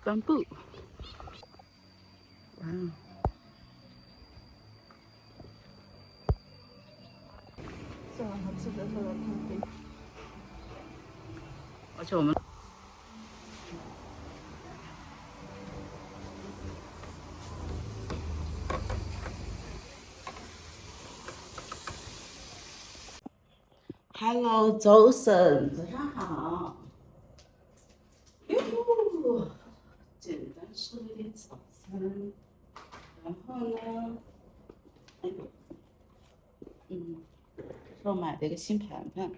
bamboo. Wow. 这好吃的喝的咖啡，而且我们。Hello，周婶，早上好。哟呼，简单吃了点早餐，然后呢，是我买了一个新盘盘，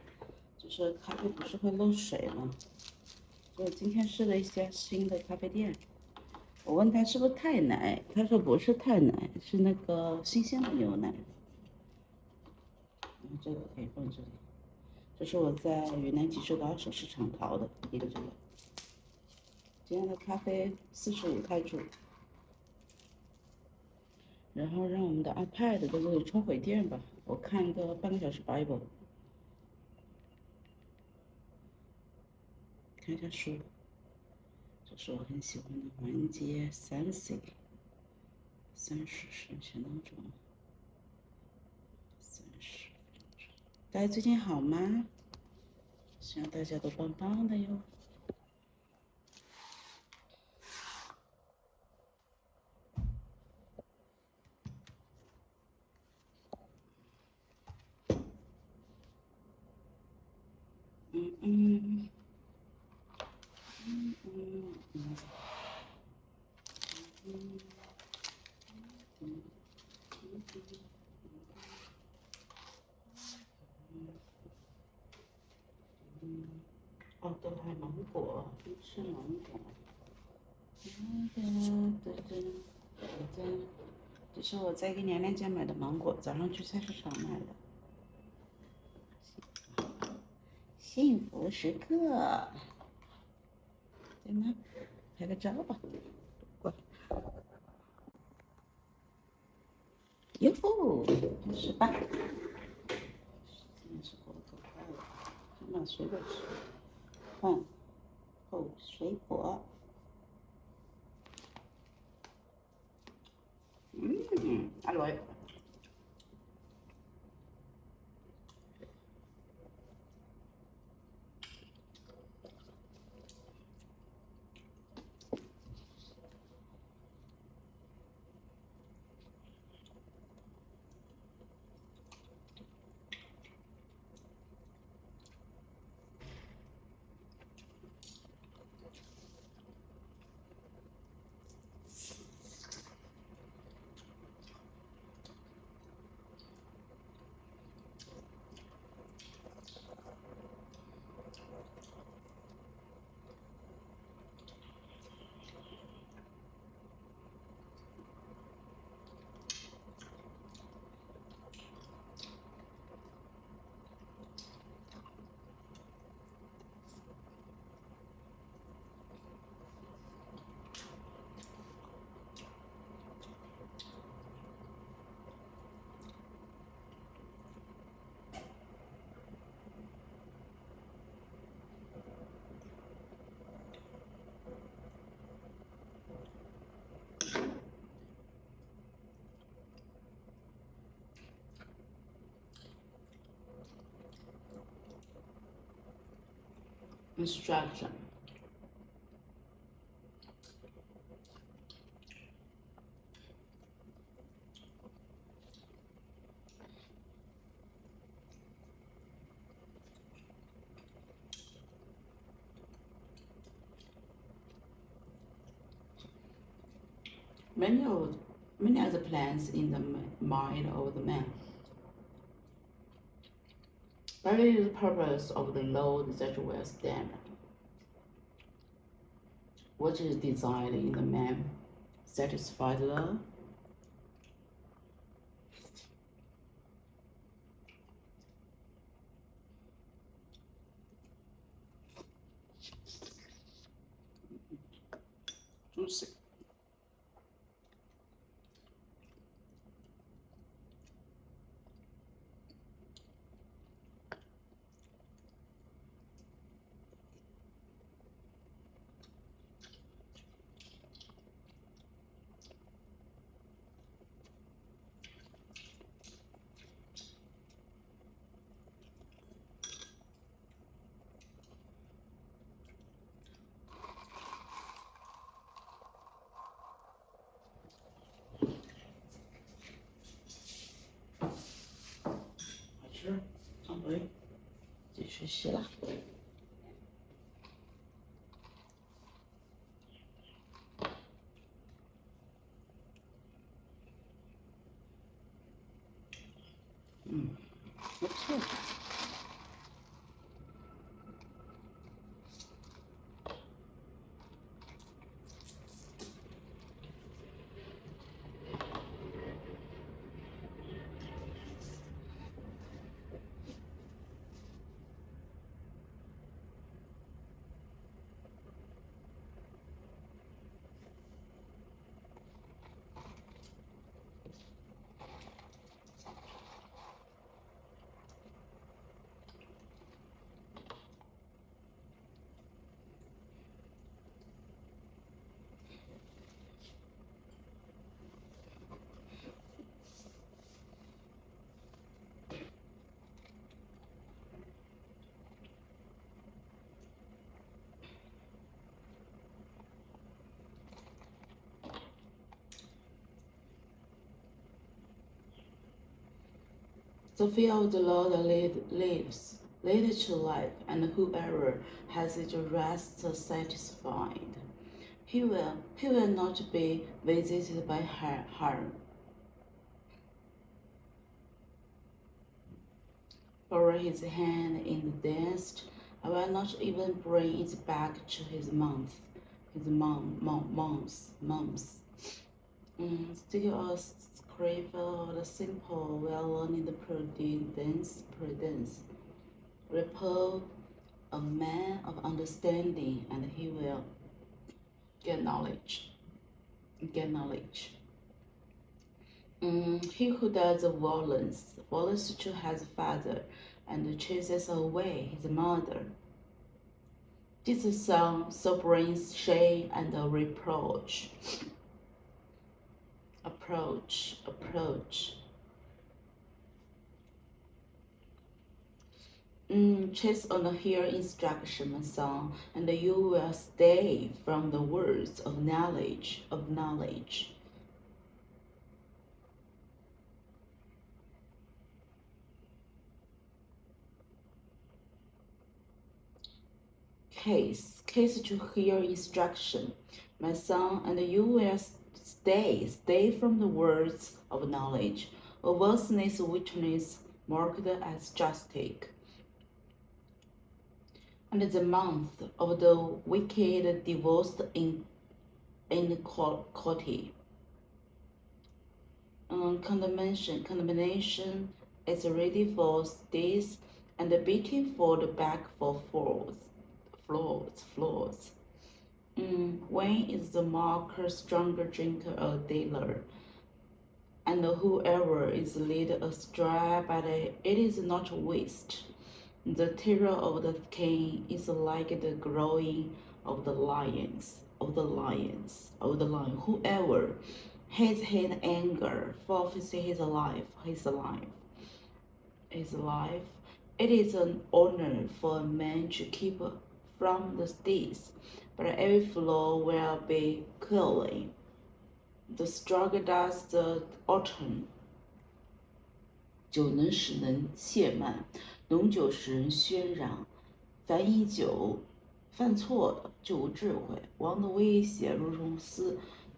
就是咖啡不是会漏水吗？所以今天试了一家新的咖啡店，我问他是不是太奶，他说不是太奶，是那个新鲜的牛奶。这个可以放这里，这是我在云南吉首的二手市场淘的一个这个。今天的咖啡45泰铢。然后让我们的 iPad 在这里充会电吧，我看个半个小时 Bible， 看一下书。这是我很喜欢的环节30剩下闹钟30分钟。大家最近好吗？希望大家都棒棒的哟。嗯嗯嗯嗯嗯嗯嗯。哦，对，还有芒果，吃芒果。这是我在一个娘娘家买的芒果，早上去菜市场买的。幸福时刻，对吗？拍个照吧，过来。哟呼，开始吧。真的是过得可快了，先把水果吃，饭后水果。阿罗。Instruction. Many of many other plans in the mind of the man. Barely the purpose of the load that will stand. What is desired in the man? Satisfied love. Juicy. 去洗了。不错。The fear of the Lord leads to life, and whoever has its rest satisfied. He will not be visited by harm. For his hand in the dust, I will not even bring it back to his mouth. Still a craver of the simple, well learning the prudence. Repel a man of understanding, and he will get knowledge. He who does violence to his father, and chases away his mother. This son so brings shame and reproach. Approach. Chase on hear instruction, my son, and you will stay from the words of knowledge. Case to hear instruction, my son, and you will stay from the words of knowledge. Averseness, witness, marked as justice. And the month of the wicked divorced inequality. Condemnation is ready for this, and beating for the back for flaws. When is the marker stronger drinker or dealer? And whoever is led astray by it is not waste. The terror of the king is like the growing of the lions. Whoever has had anger forfeits his life. It is an honor for a man to keep from the steeds, but every flaw will be killing. The struggle does the autumn. 酒能使人懈慢，浓酒使人喧嚷。凡饮酒犯错的就无智慧。王的威胁如同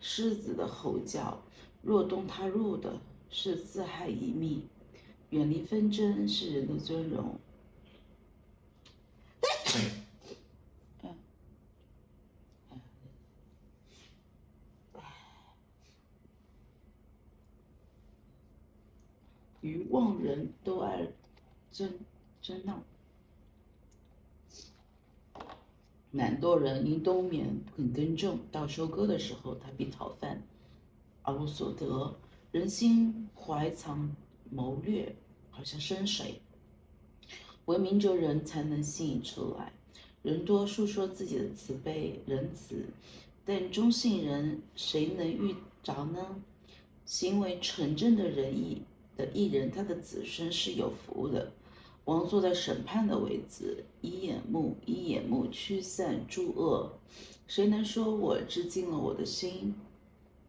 狮子的吼叫，若动他入的是自害一命。远离纷争是人的尊荣。与妄人都爱争闹。懒惰人因冬眠肯耕种，到收割的时候，他必讨饭而无所得。人心怀藏谋略，好像深水。文明哲人才能吸引出来。人多述说自己的慈悲仁慈，但忠信人谁能遇着呢？行为纯正的艺人，他的子孙是有福的。王坐在审判的位置，以眼目驱散诸恶。谁能说我知尽了我的心，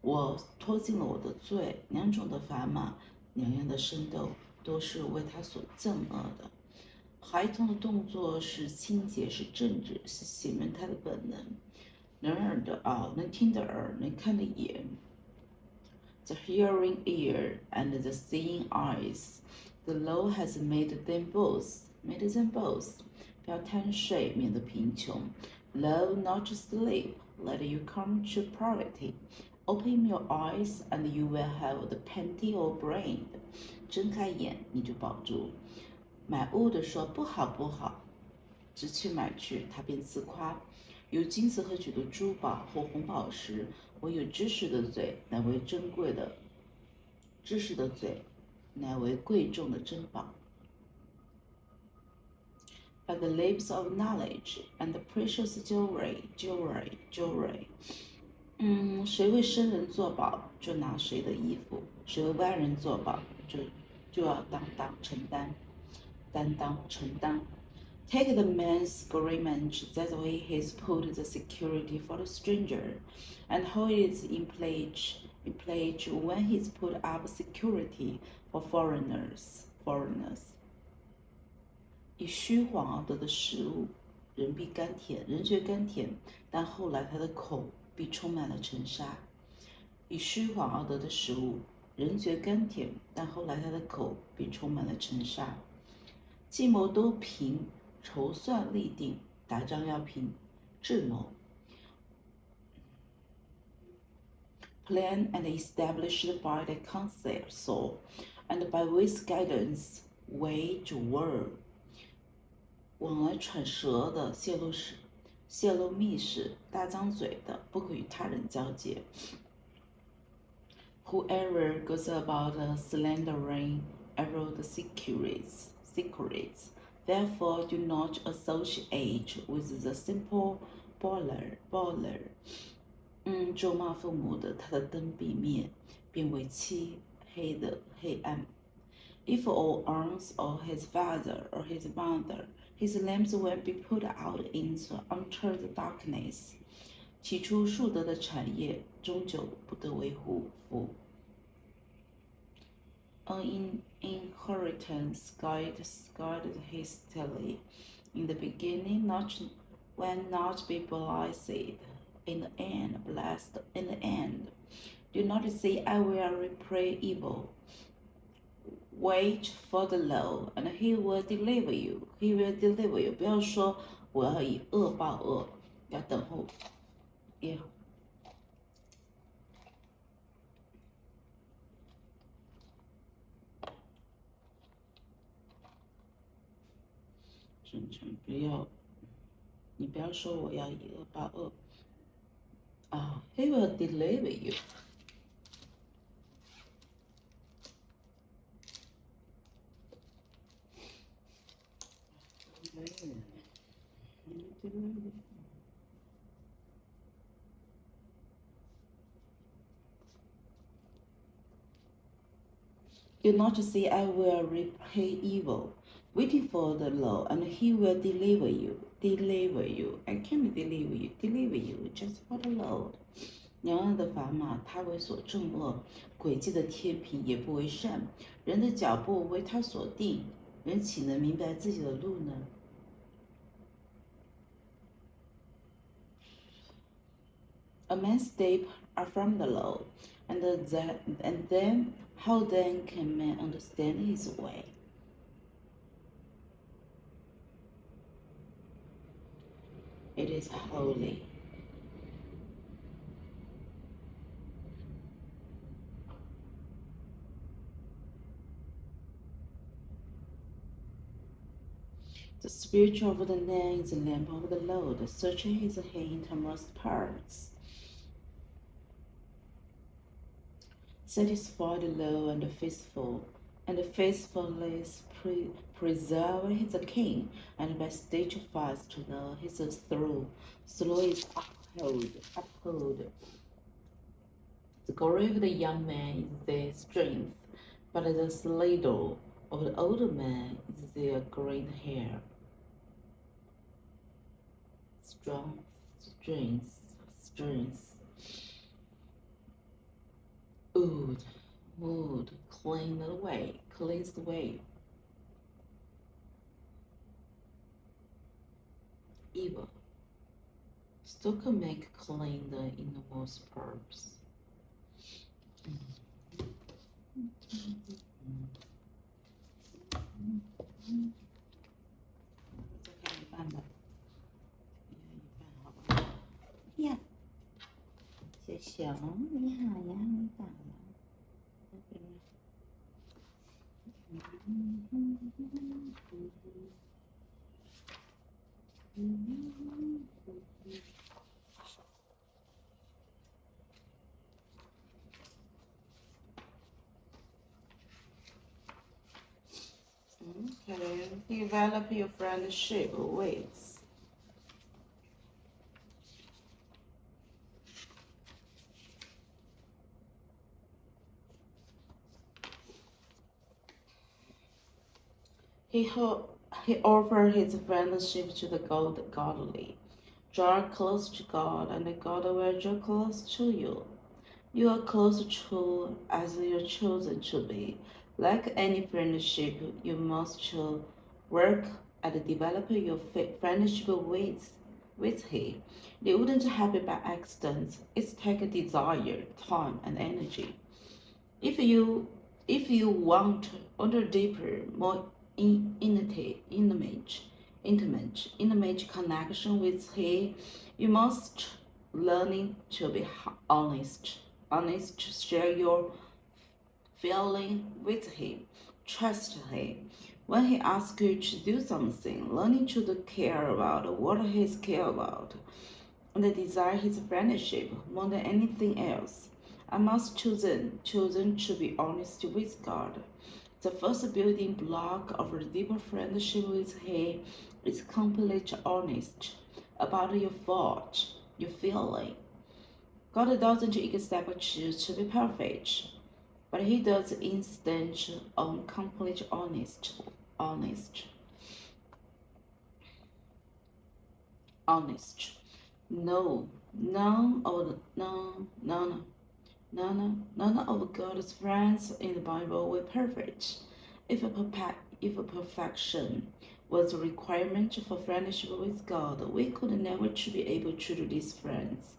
我脱尽了我的罪？两种的砝码，两样的升斗，都是为他所憎恶的。孩童的动作是清洁，是正直，是显明他的本能。能耳的耳，能听的耳，能看的眼。The hearing ear and the seeing eyes. The Lord has made them both. Made them both. 不要贪睡，免得贫穷。Love not to sleep, let you come to poverty. Open your eyes, and you will have the plenty of bread. 睁开眼，你就饱足。买物的说不好不好，直去买去，他便自夸。有金子和许多珠宝或红宝石，唯有知识的嘴乃为珍贵的，知识的嘴乃为贵重的珍宝。By the lips of knowledge and the precious jewelry. 谁为生人作保，就拿谁的衣服；谁为外人作保，就要担当承担。Take the man's garment, that way he's put the security for the stranger, and hold it in pledge when he's put up security for foreigners. 以虚晃而得的食物，人觉甘甜，但后来他的口必充满了尘沙。以虚晃而得的食物，人觉甘甜，但后来他的口必充满了尘沙。计谋都凭筹算立定，打仗要凭智谋。Plan and established by the council, and by wise guidance wage war. 往来传舌的，泄露密事，大张嘴的，不可与他人交接。Whoever goes about slandering the secrets. Therefore, do not associate with the simple baller. 咒骂父母的，他的灯必灭，变为漆黑的黑暗。If all owns of his father or his mother, his lamps will be put out into utter darkness. 起初树德的产业，终究不得为福。An inheritance guided hastily. In the beginning, when not be blessed. In the end, blessed. In the end, do not say, I will repay evil. Wait for the Lord, and He will deliver you. He will deliver you. 不要说我要以恶报恶，要等候耶。真诚不要，你不要说我要以恶报恶。He will deliver you. Do not say, I will repay evil. Waiting for the Lord, and He will deliver you. I can't deliver you just for the Lord. 两岸的砝码，他为所正恶；诡计的天平也不为善。人的脚步为他所定，人岂能明白自己的路呢？A man's steps are from the Lord, and then how then can man understand his way? It is holy. The spirit of the man is the lamp of the Lord, searching his innermost parts. Satisfy the low and the faithfulness preserve his king, and by stage fast to know his throne. Slow is uphold. The glory of the young man is their strength, but the sladle of the older man is their green hair. Strength. Mood, cleanse the way. evil. Still can make clean the innermost parts. 再看一半吧，一半好吧？呀，小熊，你好呀，你咋了？Okay, develop your friendship with. He offered his friendship to the godly. Draw close to God, and God will draw close to you. You are close to as you're chosen to be. Like any friendship, you must work at developing your friendship with him. It wouldn't happen by accident. It takes desire, time, and energy. If you if you want under deeper, more intimate connection with him, you must learning to be honest, share your feeling with him, trust him. When he asks you to do something, learning to care about what he's care about, and desire his friendship more than anything else. I must chosen to be honest with God. The first building block of a deeper friendship with Him is completely honest about your thought, your feeling. God doesn't expect you to be perfect, but He does insist on complete honest. Honest. No, none of God's friends in the Bible were perfect. If perfection was a requirement for friendship with God, we could never be able to do these friends.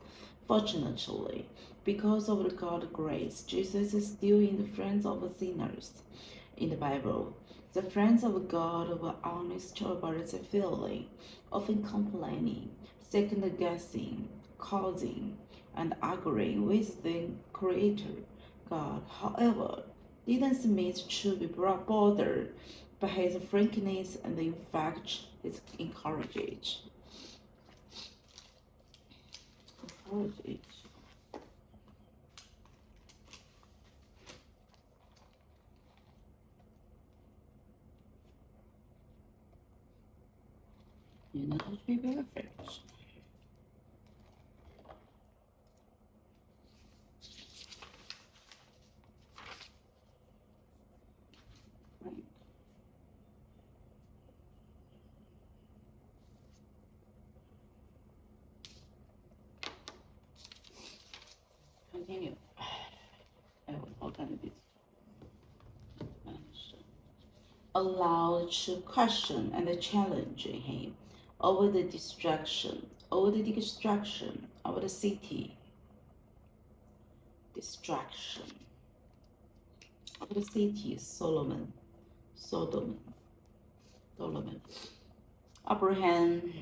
Fortunately, because of God's grace, Jesus is still in the friends of sinners. In the Bible, the friends of God were honest about their feeling, often complaining, second guessing, causing, and arguing with the Creator, God. However, didn't Smith to be bothered by his frankness and in fact his encouragement. You know how to be perfect. Continue. All kind of allowed to question and challenge him over the destruction of the city. Destruction of the city, Sodom. Abraham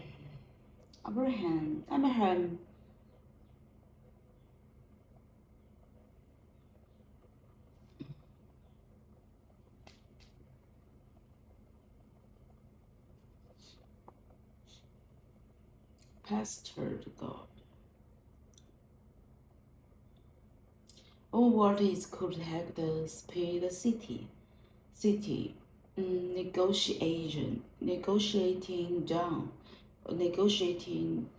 pestered God. Oh, what is could have the speed city negotiating down, negotiating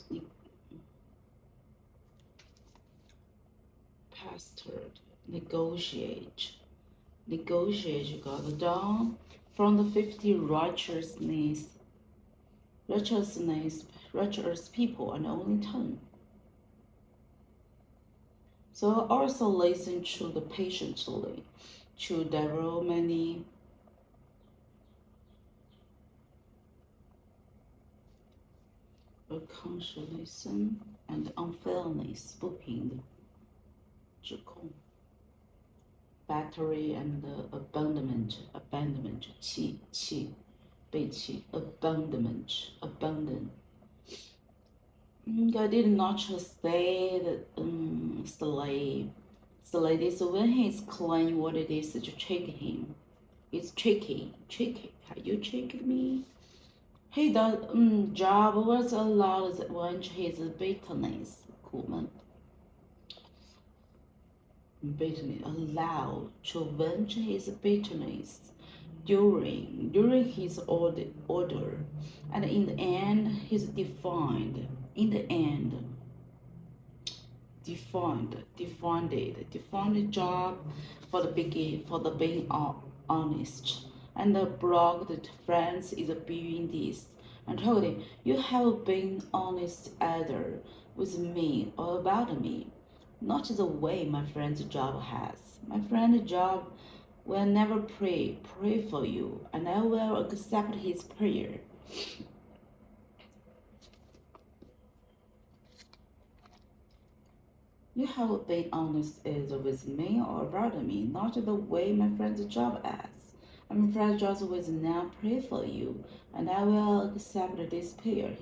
pestered, negotiate got down from the 50 righteous people and only 10. So also listen to the patiently, to devil many conscientism and unfairness 不平等指控 battery and abandonment 背弃 abandon I did not just say that slay this when he's claiming what it is to trick him. It's tricky. Are you tricking me? He does job was allowed when his bitterness 苦闷 bitterness allowed to vent his bitterness during his order, and in the end he's defined defined job for the being honest, and the blogged friends is doing this and told him, you have been honest either with me or about me, not the way my friend's job has. My friend's job will never pray for you, and I will accept his prayer. You have been honest either with me or about me, not the way my friend's job asks. My friend's job will now pray for you, and I will accept his prayer.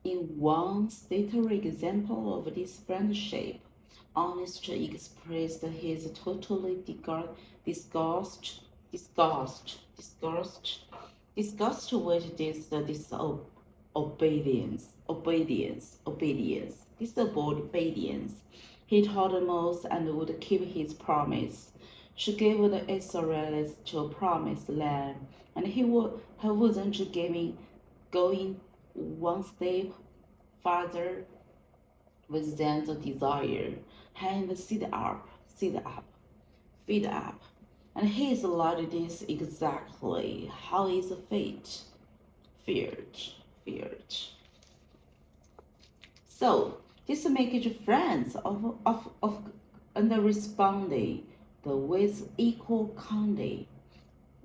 In one stellar example of this friendship, Honest expressed his totally disgust with this disobedience. He told Moses and would keep his promise. She gave the Israelites to promised land, and he wasn't going one step farther with them the desire, and feed up. And he is like this exactly how is fate feared. So this makes friends of and responding the with equal candor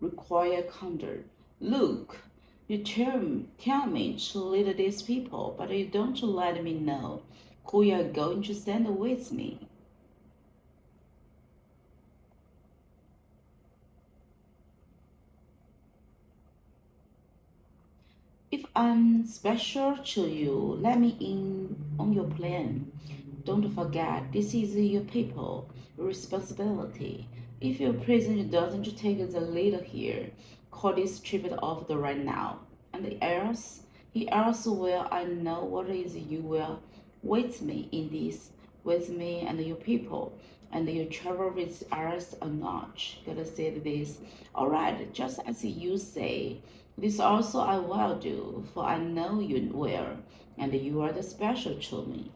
require candor. Look, you tell me to lead these people, but you don't let me know who you are going to send with me. If I'm special to you, let me in on your plan. Don't forget, this is your people, your responsibility. If your president doesn't take the lead here, call this trip off the right now. And else, he else will I know what is you will with me in this, with me and your people, and you travel with us or not. God said this. All right, just as you say, this also I will do, for I know you well, and you are the special to me.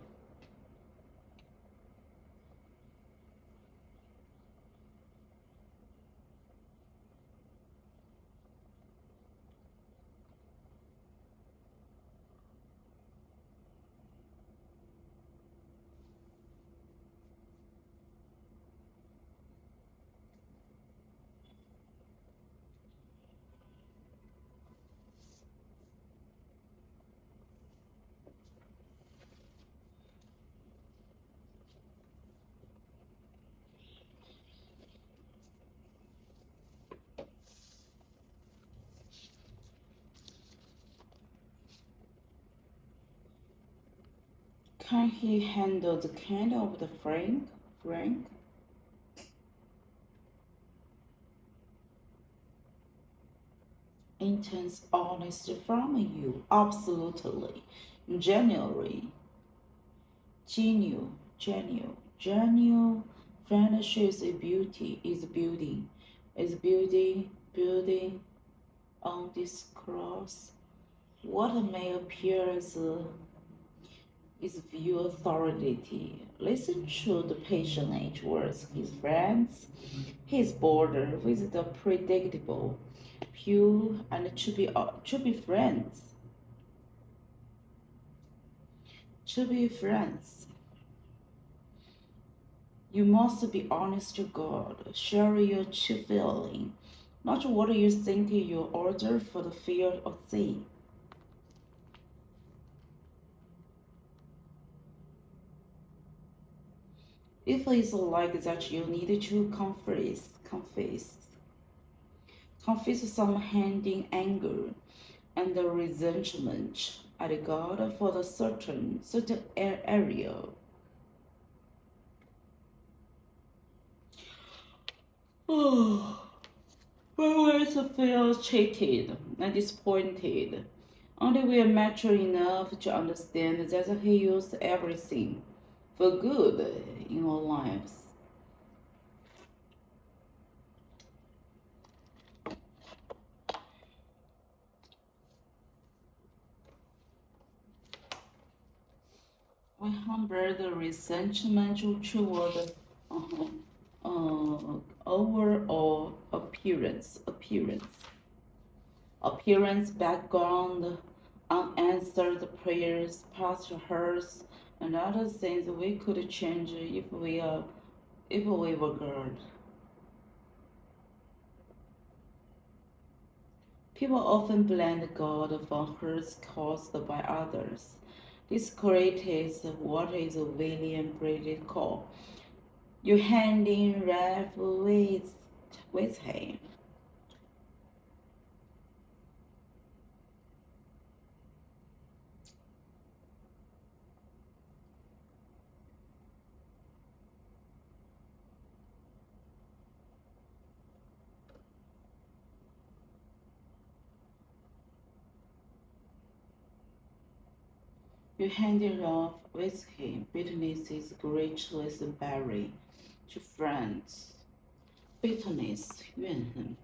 Can he handle the kind of the Frank? Intense honesty from you, absolutely. Genuinely, genuine friendships is building on this cross. What may appear as is view authority. Listen to the patient words his friends, his border with the predictable, pure and to be friends. To be friends. You must be honest to God, share your true feeling, not what you think you order for the fear of sin. If it's like that, you need to confess some hidden anger and resentment at God for the certain area. Oh, when we feel cheated and disappointed, only we are mature enough to understand that He used everything for good in our lives. We humble the resentment toward overall appearance, background, unanswered prayers, past hurts, and other things we could change if we were good. People often blame God for hurts caused by others. This creates what is William Brady called "you hand in wrath with him." You hand it off with him. Bitterness is graceless barrier to friends. Bitterness, 怨恨,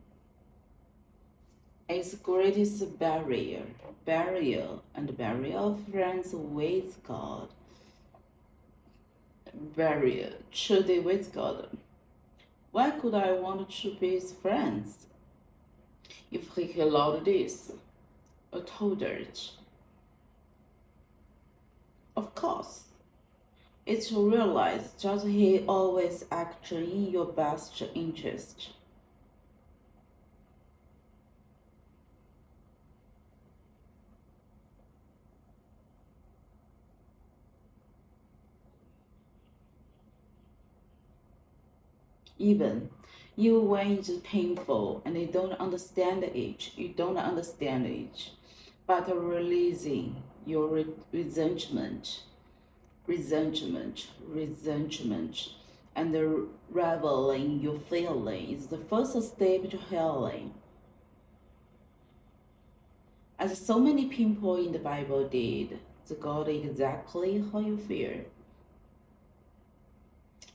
is greatest barrier of friends with God. Barrier, truly with God. Why could I want to be his friends if he allowed this? I told her. Of course. It's to realize that he always acts in your best interest. Even you when it's painful and you don't understand it, but releasing your resentment, and reveling your feeling is the first step to healing. As so many people in the Bible did, the God exactly how you feel.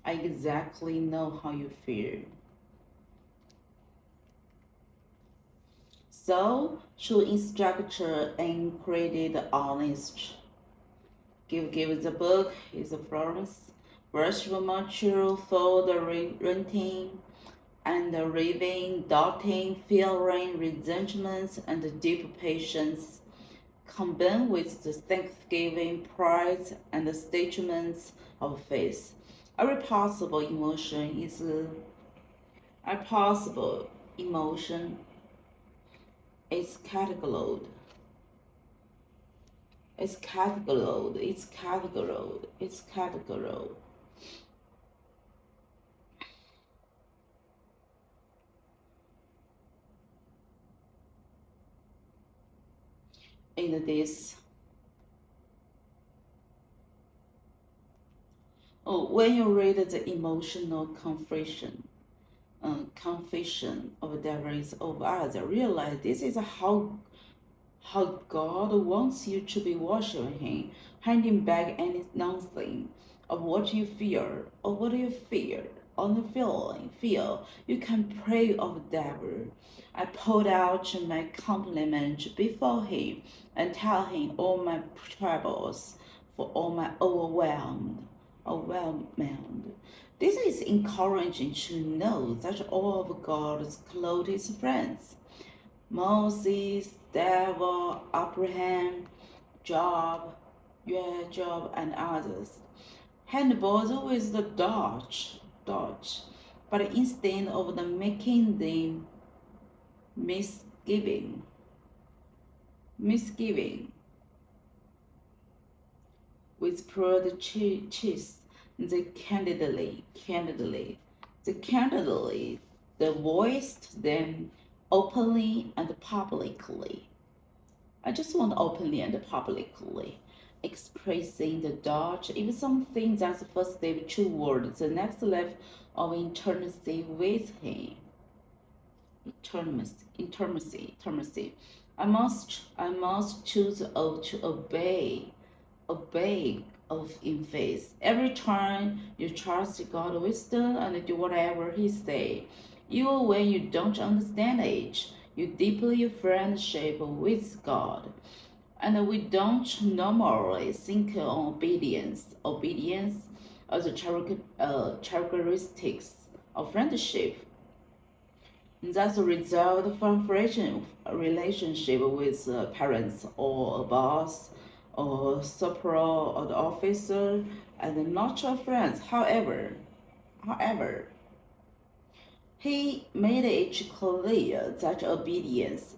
I exactly know how you feel. So, true instructor and created honest. Give the book is a promise. Brush the mature for the renting and the raving, doubting, fearing, resentments, and the deep patience, combined with the thanksgiving, pride, and the statements of faith. Every possible emotion is categorized. It's categorized. In this, when you read the emotional confession of devils of others, realize this is how God wants you to be worshiping Him, handing back any nothing of what you fear or what you fear on the feel. You can pray of the devil. I poured out my compliment before him and tell him all my troubles, for all my overwhelmed. This is encouraging to know that all of God's closest friends, Moses, Devil, Abraham, Job, and others, had both with the Dutch. dodge, but instead of the making the misgiving, whispered cheese, they they voiced them openly and publicly. I just want openly and publicly expressing the Dutch, if something that's the first step toward the next level of intimacy with him. Intimacy. I must choose to obey in faith. Every time you trust God's wisdom and do whatever He say, even when you don't understand it, you deeply friendship with God. And we don't normally think on obedience as a characteristics of friendship. That's a result from relationship with parents or a boss or superior or the officer and not your friends. However, he made it clear that obedience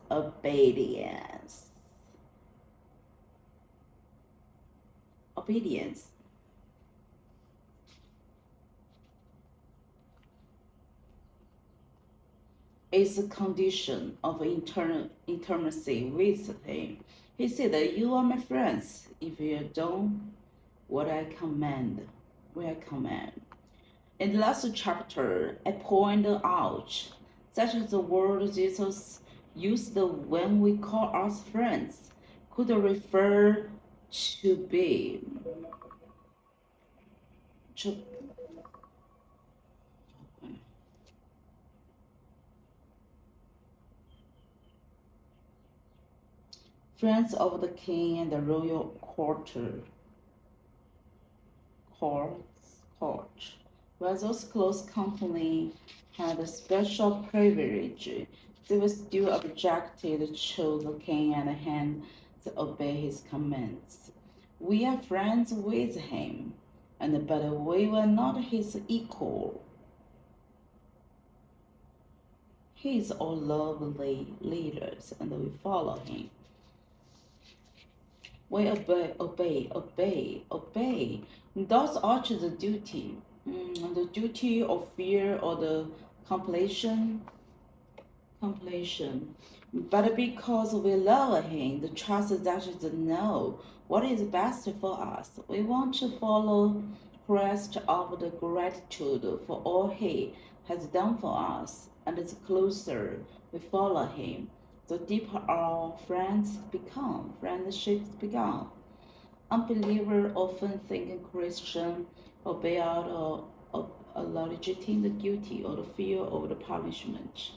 is a condition of intimacy with him. He said that you are my friends if you don't what I command. In the last chapter, I pointed out that the word Jesus used when we call us friends could refer to be to friends of the king and the royal court, where those close company had a special privilege. They were still objected to the king and had to obey his commands. We are friends with him, but we were not his equal. He is our lovely leaders, and we follow him. We obey. Those are the duty. The duty of fear or the completion. But because we love him, the trust that is know what is best for us. We want to follow Christ of the gratitude for all he has done for us, and the closer we follow him, the deeper our friendships become. Unbelievers often think Christians obey out of a legitimate duty or the fear of the punishment.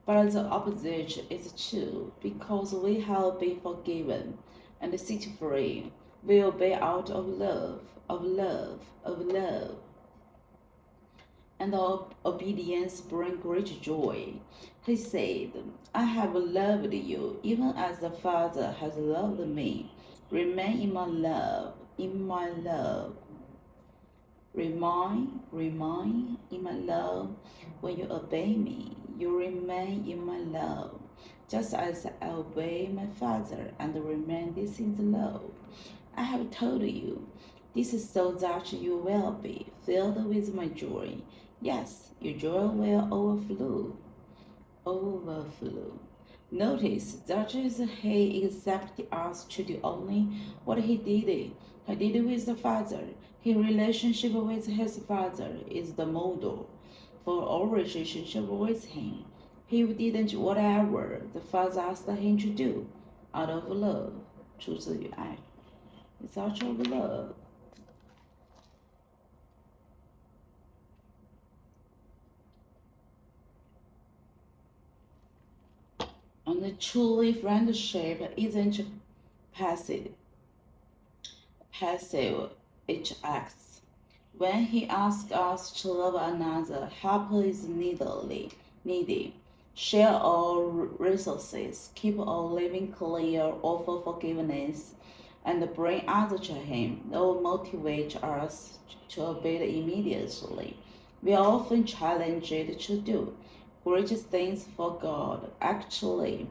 But the opposite is true, because we have been forgiven and set free. We obey out of love. And our obedience brings great joy. He said, I have loved you, even as the Father has loved me. Remain in my love. Remain in my love. When you obey me, you remain in my love, just as I obey my Father and remain this in the love. I have told you, this is so that you will be filled with my joy. Yes, your joy will overflow. Notice that he accepted us to do only what he did. He did with the Father. His relationship with his Father is the model for our relationship with him. He didn't whatever the Father asked him to do out of love. 出自于爱 It's out of love. And truly friendship isn't passive. It acts. When he asks us to love another, help is needy. Share our resources, keep our living clear, offer forgiveness, and bring others to him. That will motivate us to obey immediately. we are often challenged to do great things for God. Actually,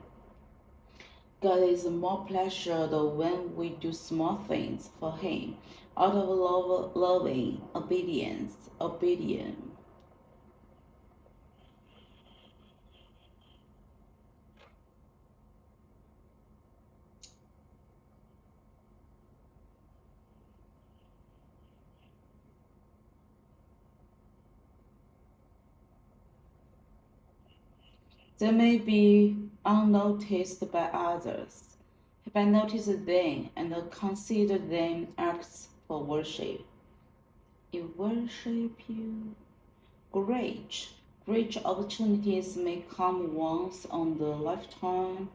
God is more pleasured when we do small things for Him out of loving obedience. They may be unnoticed by others, but notice them and consider them acts for worship. In worship you. Great opportunities may come once on the lifetime,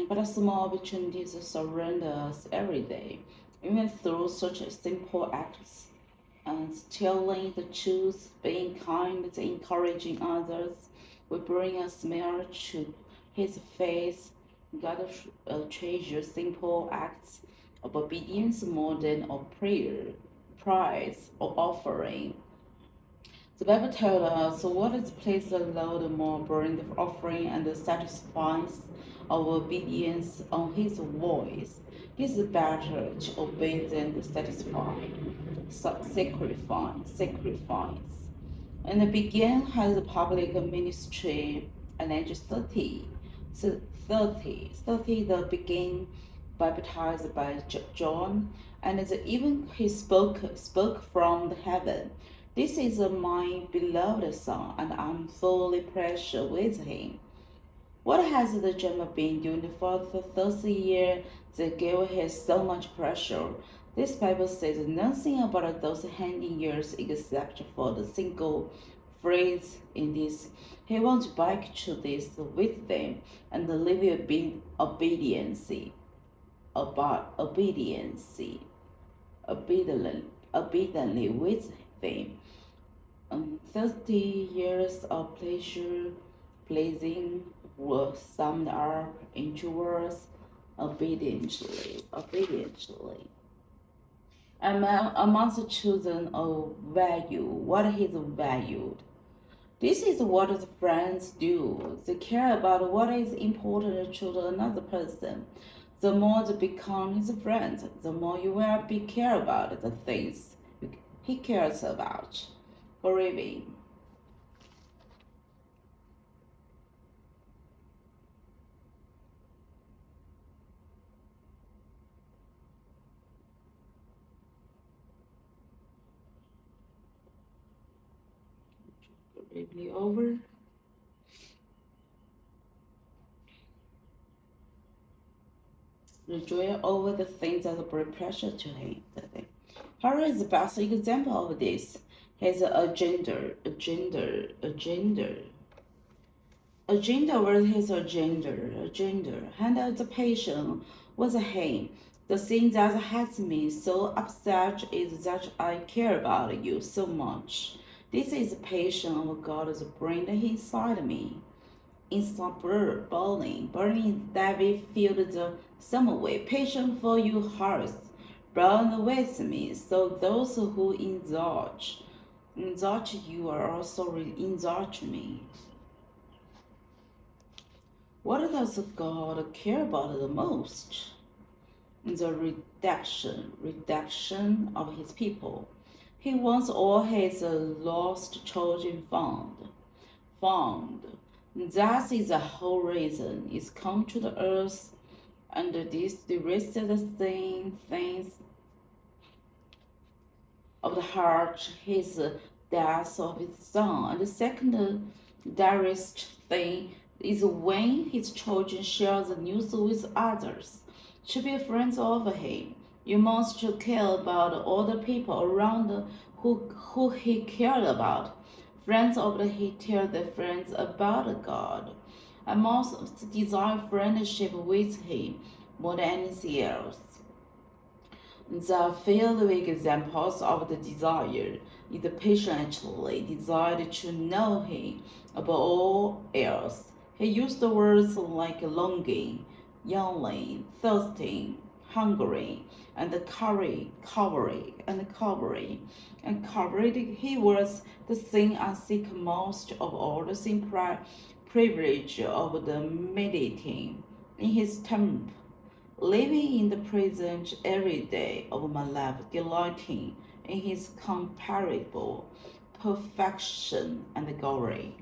but small opportunities surround us every day, even through such simple acts as telling the truth, being kind, encouraging others, will bring a smile to His face. God treasures simple acts of obedience more than of prayer, praise, or offering. The Bible tells us what is pleased the Lord more, burning the offering and the sacrifice of obedience on His voice. It is better to obey than to sacrifice. And began his public ministry at age 30. So 30 the began baptized by John, and even he spoke from the heaven. This is my beloved son, and I'm fully pleased with him. What has the drummer been doing for the 30 years that gave him so much pressure? This Bible says nothing about those hanging years except for the single phrase in this. He wants back to this with them and live in obedience, obediently with them. 30 years of pleasure, pleasing were summed up into words obediently. Amongst the children of value, what is valued? This is what the friends do. They care about what is important to another person. The more they become his friend, the more you will be care about the things he cares about. Grieving. Briefly over. Rejoice over the things that bring pleasure to him. Harry is the best example of this. His agenda was his agenda. Handle the patient was him. The thing that has me so upset is that I care about you so much. This is the passion of God's brain inside me. Instant burning David filled the summer way. Passion for your hearts burn with me. So those who indulge you are also indulge me. What does God care about the most? The redemption of his people. He wants all his lost children found. That is the whole reason it's come to the earth, and the rest of the things of the heart, his death of his son. And the second direst thing is when his children share the news with others. To be friends of him, you must care about all the people around who he cared about. Friends of he tell their friends about God. I must desire friendship with him more than anything else. The field examples of the desire is patiently desired to know him above all else. He used words like longing, yearning, thirsting, hungry, and covered. He was the thing I seek most of all, the simple privilege of the meditating in his temple, living in the present every day of my life, delighting in his comparable perfection and glory.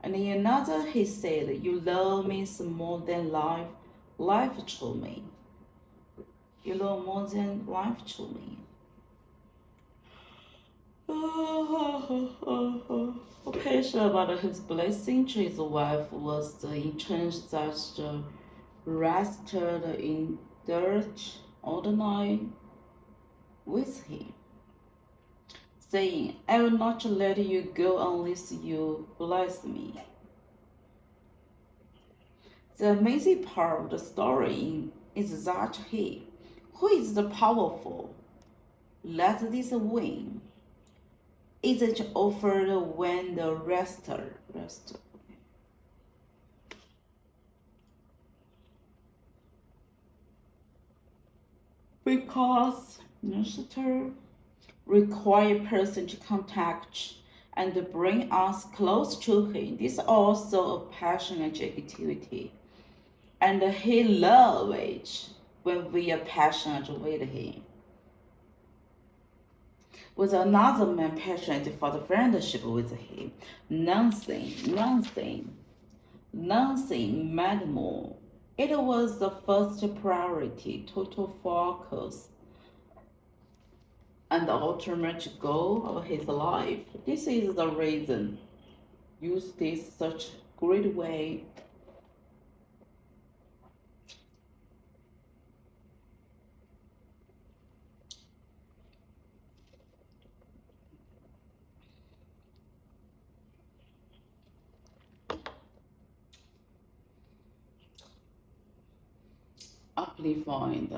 And in another he said, "Your love means more than life to me. You love more than life to me." Occasion about his blessing to his wife was the intention that rested in dirt all the night with him, saying, "I will not let you go unless you bless me." The amazing part of the story is that he, who is the powerful, let this win, isn't offered when the rest. Because Nestor require person to contact and bring us close to him. This is also a passionate activity, and he loves it when we are passionate with him. With another man passionate for the friendship with him, nothing mattered more. It was the first priority, total focus, and the ultimate goal of his life. This is the reason used this such great way. Amplifying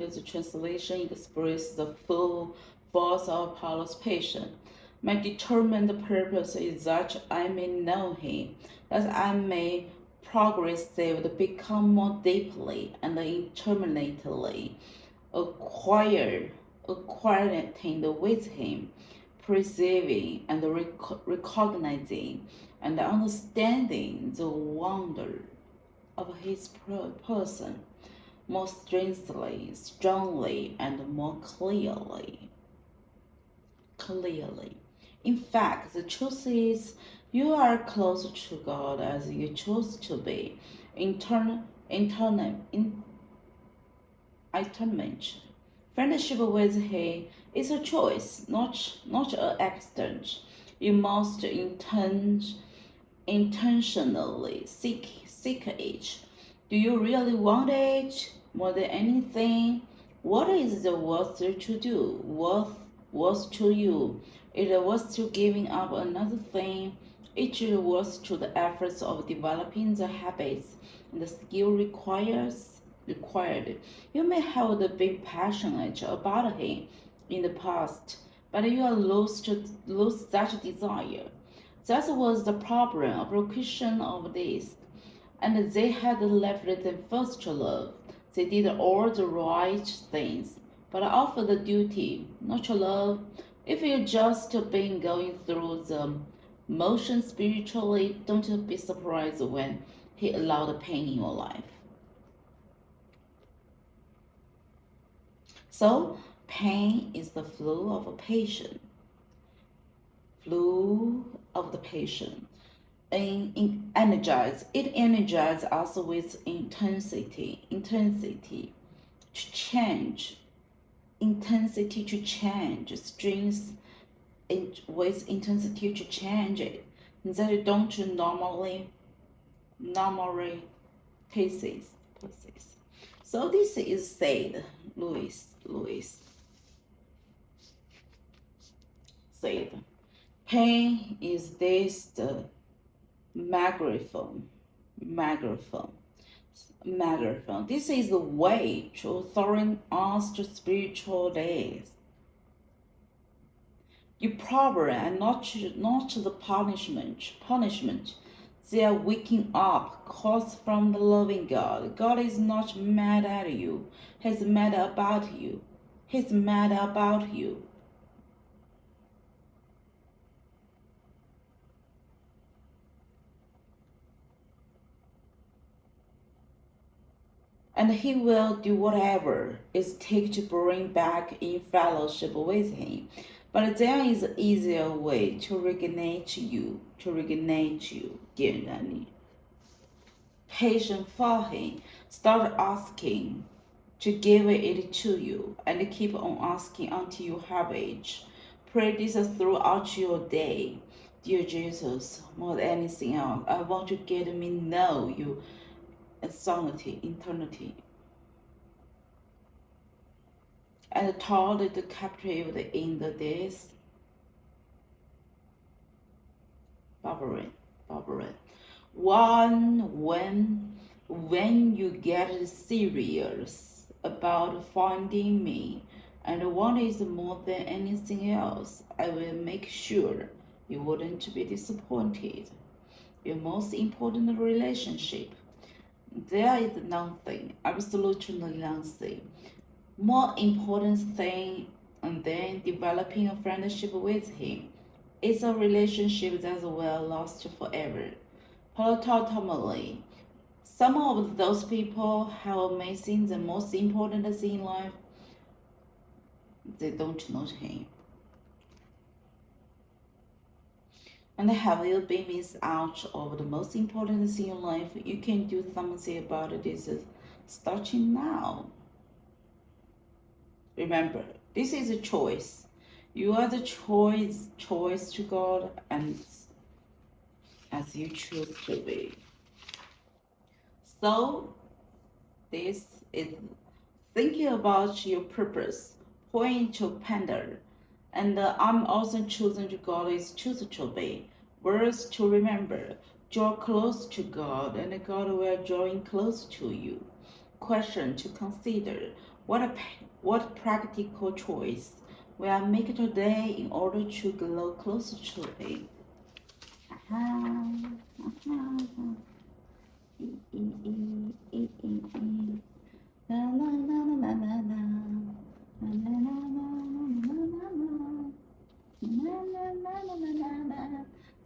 the translation expresses the full force of Paul's passion. My determined purpose is that I may know him, that I may progressively become more deeply and interminably acquainted with him, perceiving and recognizing and understanding the wonder of his person more strongly, and more clearly. In fact, the truth is, you are close to God as you choose to be. Atonement. Friendship with Him is a choice, not an accident. You must intentionally seek it. Do you really want it more than anything? What is the worth to do? Worth to you? Is it worth to giving up another thing? It is worth to the efforts of developing the habits and the skill required. You may have been passionate about him in the past, but you are lose that desire. That was the problem, application of this. And they had left their first love. They did all the right things, but after the duty, not love. If you just been going through the motion spiritually, don't be surprised when he allowed pain in your life. So, pain is the flow of a patient. Flow of the patient. It energizes us with intensity to change, strength with intensity to change it that don't normally cases. So this is said, Louis said, pain is this the megaphone. This is the way to throwing us to spiritual days. You problem and not the punishment. They are waking up, calls from the loving God. God is not mad at you. He's mad about you. He's mad about you. And he will do whatever it takes to bring back in fellowship with him. But there is an easier way to reignite you, dear Nanny. Patient for him. Start asking to give it to you, and keep on asking until you have it. Pray this throughout your day. Dear Jesus, more than anything else, I want you to get me know you eternity. And told the captive in the days, Barbarian. When you get serious about finding me, and one is more than anything else, I will make sure you wouldn't be disappointed. Your most important relationship. There is nothing, absolutely nothing, more important thing than developing a friendship with him. It's a relationship that will last forever. Totally. Some of those people have missing the most important thing in life. They don't know him. And have you been missed out of the most important thing in life? You can do something about this starting now. Remember, this is a choice. You are the choice to God, and as you choose to be. So, this is thinking about your purpose, point to ponder, and I'm also choosing to God is choose to be. Words to remember, draw close to God, and God will drawing close to you. Question to consider, what practical choice will I make today in order to grow closer to Him?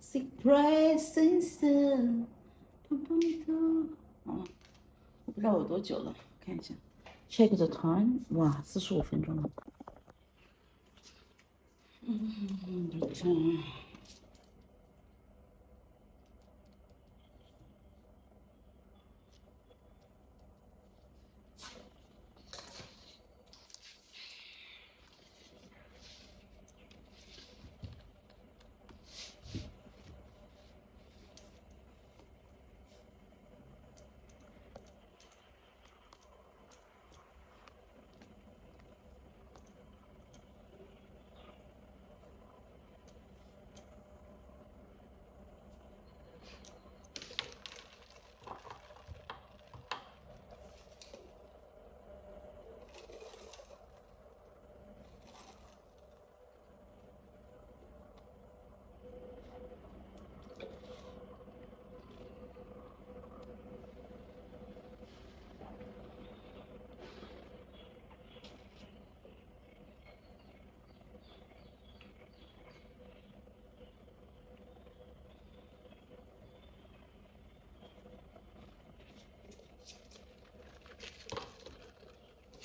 Seek presence， 我不知道有多久了，看一下 ，check the time， 哇，45分钟了。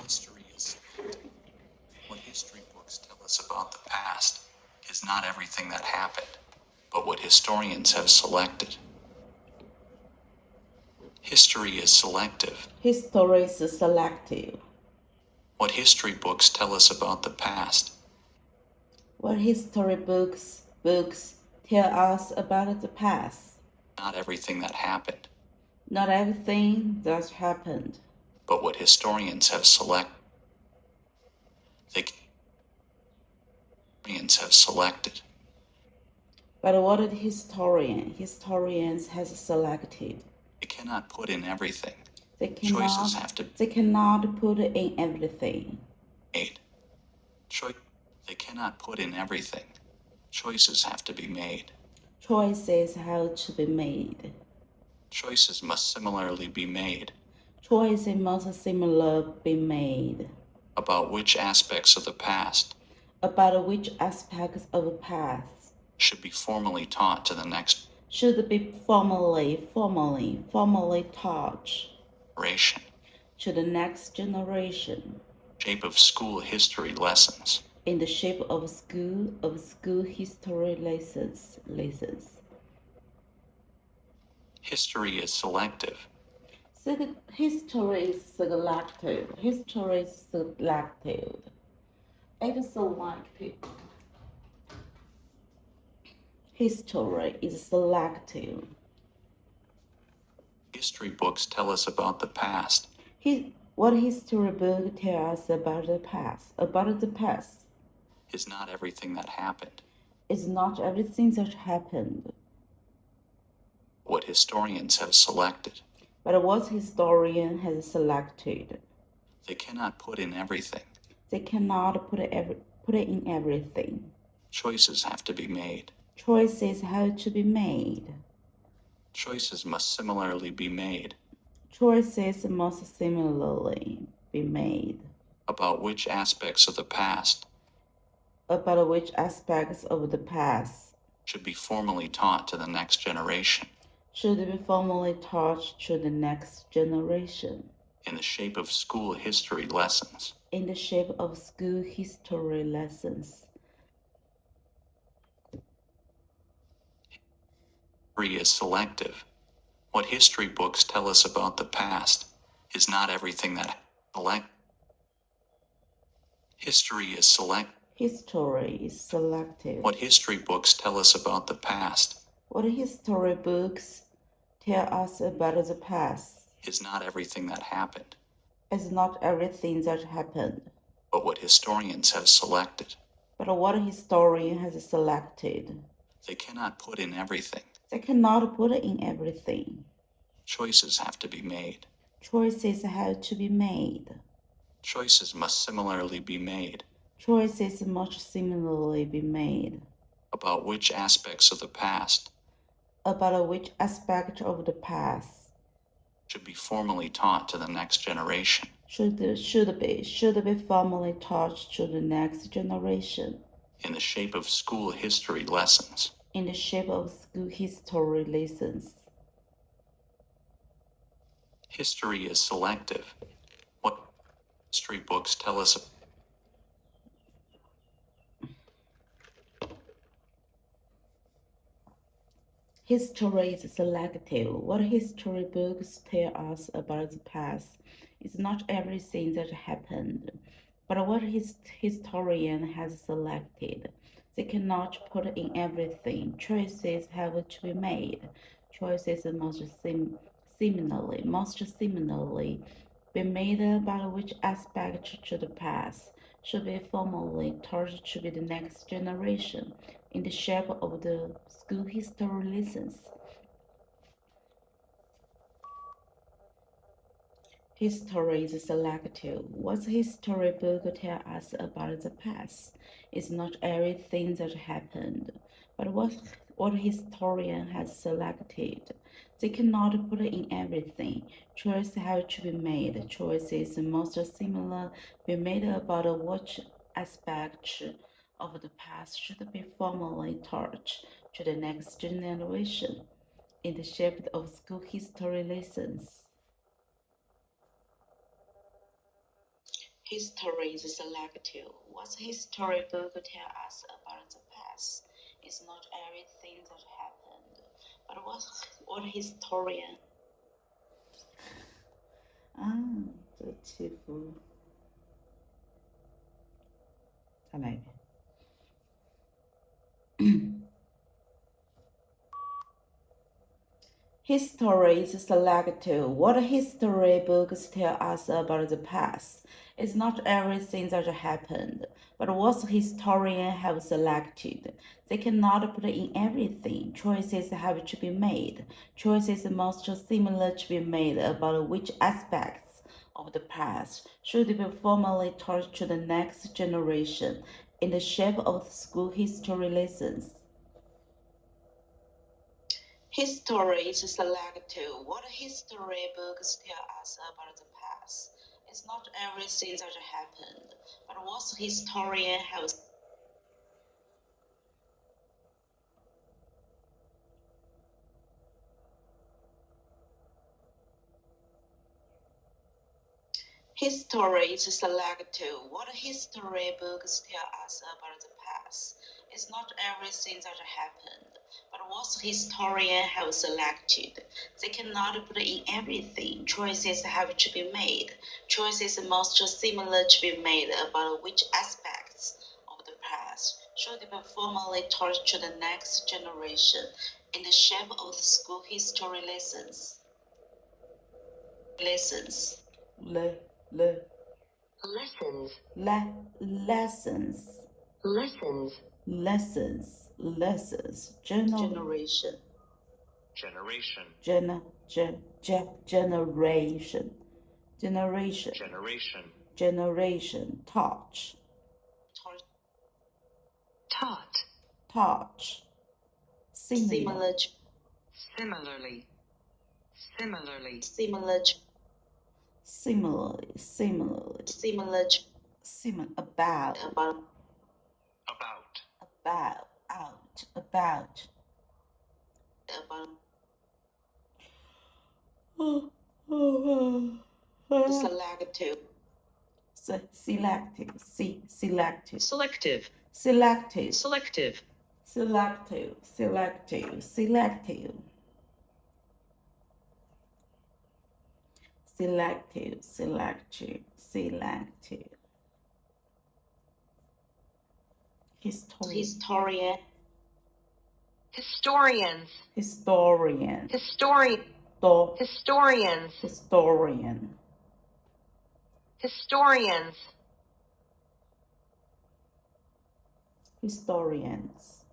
History is what history books tell us about the past is not everything that happened, but what historians have selected. History is selective. History is selective. What history books tell us about the past. What history books tell us about the past. Not everything that happened. Not everything that happened. But what historians have selected. But what the historians has selected. They cannot put in everything. They cannot put in everything. They cannot put in everything. Choices have to be made. Choices have to be made. Choices must similarly be made Choices must similarly be made about which aspects of the past about which aspects of the past should be formally taught to the next should be formally taught generation. to the next generation Shape of school history lessons. in the shape of school history lessons. History is selective. History is selective. History is selective. It is selective. History is selective. History books tell us about the past. What history book tells us about the past? About the past Is not everything that happened. is not everything that happened, What historians have selected. but what historian has selected. They cannot put in everything. They cannot put it in everything. Choices have to be made. Choices have to be made. Choices must similarly be made Choices must similarly be made about which aspects of the past about which aspects of the past should be formally taught to the next generation should be formally taught to the next generation in the shape of school history lessons. in the shape of school history lessons. History is selective. What history books tell us about the past is not everything that select. History is select. History is selective. What history books tell us about the past What history books tell us about the past is not everything that happened, is not everything that happened, but what historians have selected. but what a historian has selected. They cannot put in everything. They cannot put in everything. Choices have to be made. Choices have to be made. Choices must similarly be made Choices must similarly be made about which aspects of the past about which aspect of the past should be formally taught to the next generation should be formally taught to the next generation in the shape of school history lessons. in the shape of school history lessons. History is selective. What history books tell us History is selective. What history books tell us about the past is not everything that happened, but what historian has selected. They cannot put in everything. Choices have to be made. Choices must similarly be made about which aspect to the past should be formally taught to be the next generation in the shape of the school history lessons. History is selective. What history book tell us about the past is not everything that happened, but what historian has selected. They cannot put in everything. Choices have to be made. Choices must similar be made about what aspect of the past should be formally taught to the next generation in the shape of school history lessons. History is selective. What history book tell us about the past is not everything that happened, but what historian 这个起伏，再来一遍。History is selective. What history books tell us about the past is not everything that happened, but what historians have selected. They cannot put in everything. Choices have to be made. Choices must similar to be made about which aspects of the past should be formally taught to the next generation in the shape of school history lessons. History is selective. What history books tell us about the past is not everything that happened, but what historians have. History is selective. What history books tell us about the past is not everything that happened, but what historians have selected. They cannot put in everything. Choices have to be made. Choices must similar to be made about which aspects of the past should be formally taught to the next generation in the shape of the school history lessons. Lessons. Lessons. Generation. Touch. Similar. Similarly. About. Selective. Historian. Historians. Historian. Historian. Do. Historians. Historian. Historians. Historians.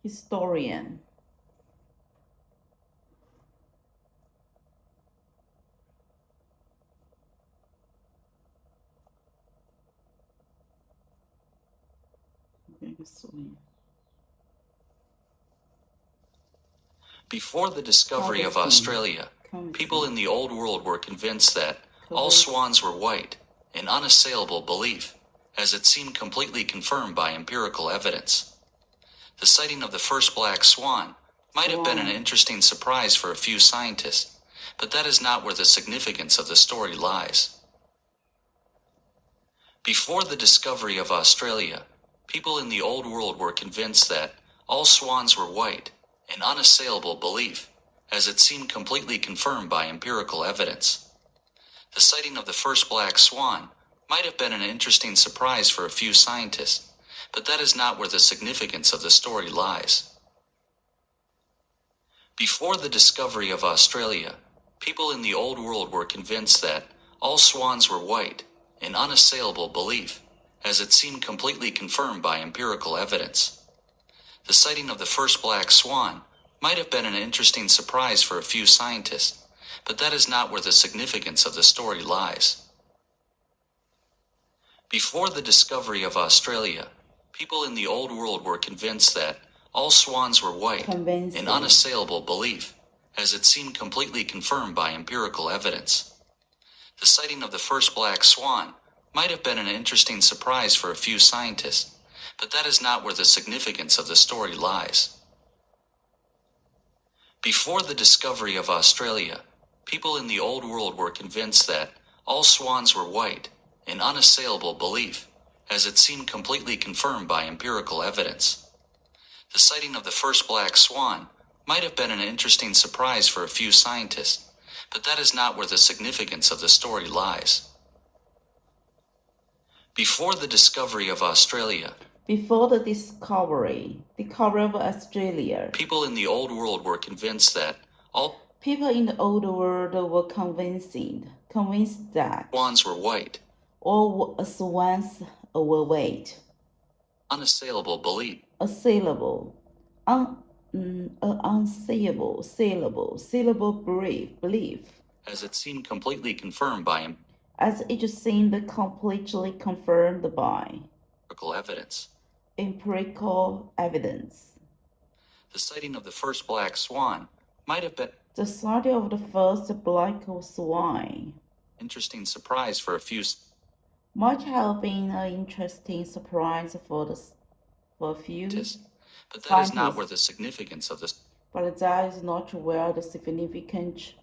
Historian. Before the discovery of Australia, people in the Old World were convinced that all swans were white, an unassailable belief, as it seemed completely confirmed by empirical evidence. The sighting of the first black swan might have been an interesting surprise for a few scientists, but that is not where the significance of the story lies. Before the discovery of Australia, people in the Old World were convinced that all swans were white, an unassailable belief, as it seemed completely confirmed by empirical evidence. The sighting of the first black swan might have been an interesting surprise for a few scientists, but that is not where the significance of the story lies. Before the discovery of Australia, people in the Old World were convinced that all swans were white, an unassailable belief, as it seemed completely confirmed by empirical evidence. The sighting of the first black swan might have been an interesting surprise for a few scientists, but that is not where the significance of the story lies. Before the discovery of Australia, people in the Old World were convinced that all swans were white, an unassailable belief, as it seemed completely confirmed by empirical evidence. The sighting of the first black swan might have been an interesting surprise for a few scientists, but that is not where the significance of the story lies. Before the discovery of Australia, people in the Old World were convinced that all swans were white, an unassailable belief, as it seemed completely confirmed by empirical evidence. The sighting of the first black swan might have been an interesting surprise for a few scientists, but that is not where the significance of the story lies. Before the discovery of Australia, people in the Old World were convinced that all swans were white, all swans were white. unassailable belief, unsayable belief, as it seemed completely confirmed by as it seemed completely confirmed by empirical evidence. empirical evidence. The sighting of the first black swan might have been the sighting of the first black swan interesting surprise for a few might have been an interesting surprise for a few but that is not where scientists, the significance of the but that is not where the significance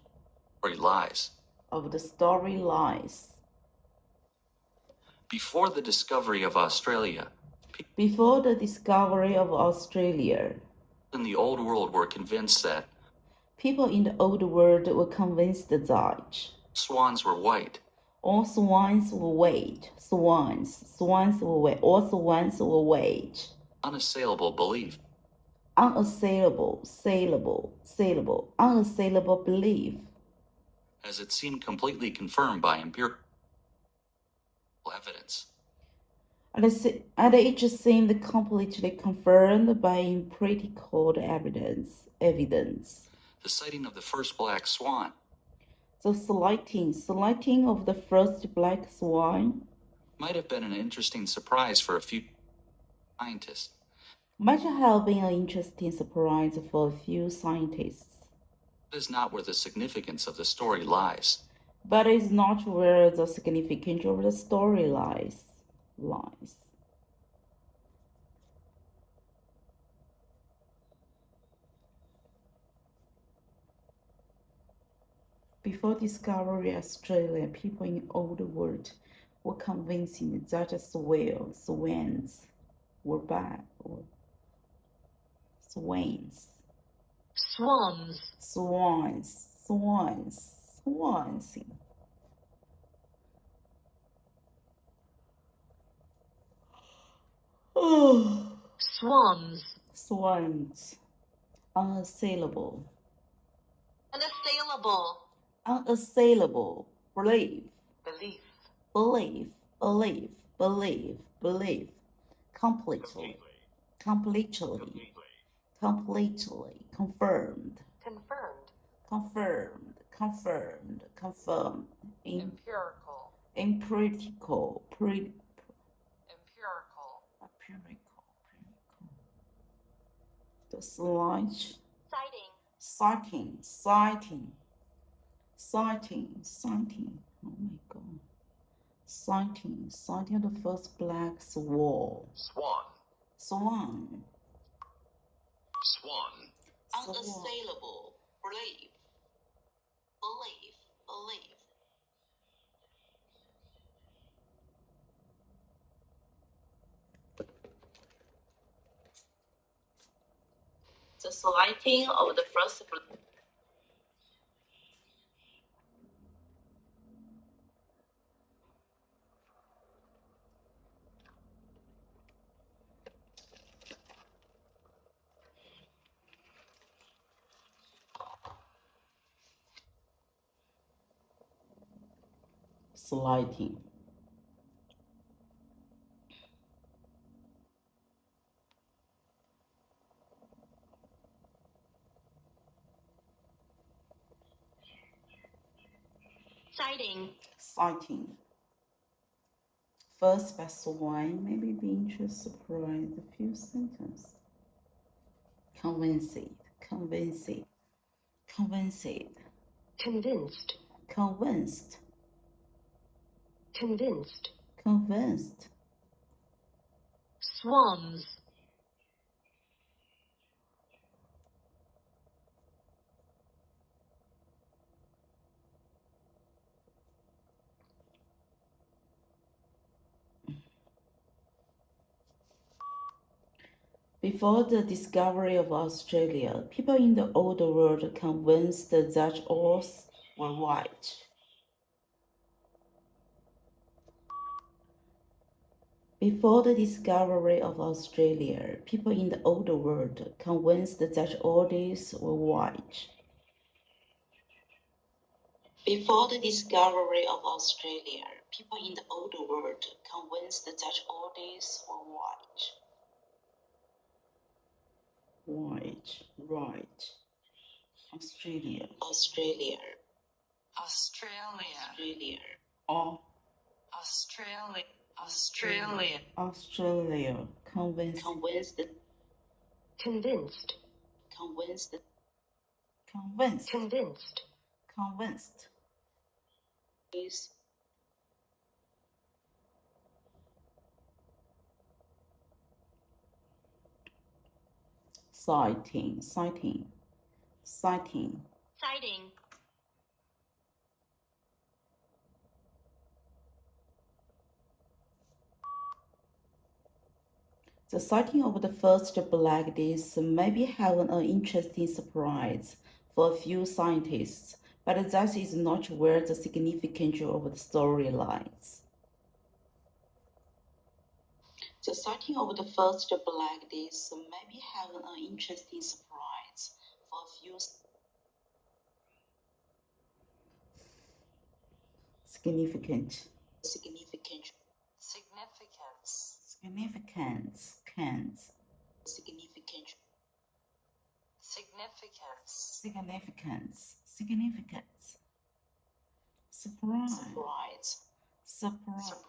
story lies. of the story lies. Before the discovery of Australia, Before the discovery of Australia, in the Old World were convinced that people in the Old World were convinced that swans were white. all swans were white. Swans were white. All swans were white. Unassailable belief. Unassailable belief. As it seemed completely confirmed by empirical evidence. And it just seemed completely confirmed by empirical evidence. The sighting of the first black swan. The sighting of the first black swan might have been an interesting surprise for a few scientists. Might have been an interesting surprise for a few scientists. That is not where the significance of the story lies. But it's not where the significance of the story lies. Before discovery of Australia, people in the Old World were convinced that swans were bad. Swans. Oh. Swans. Unassailable. Belief. Completely. Confirmed. Empirical. The slide. Sighting. Oh my god. Sighting of the first black swan. Unassailable. Belief. The sighting of the first sighting. First by swan, maybe the interest surprise a few sentences. Convinced. Swans. Before the discovery of Australia, people in the Old World convinced that all were white. Before the discovery of Australia, people in the Old World convinced that all these were white. Before the discovery of Australia, people in the Old World convinced that all these were white. Right. Australia. Oh. Australia. Convinced. Convinced. Convinced. Convinced. Is citing. Citing. The sighting of the first black disc maybe have an interesting surprise for a few scientists, but that is not where the significance of the story lies. The sighting of the first black disc maybe have an interesting surprise for a few significant. Significance. Significance. Significance. Surprise. Significant.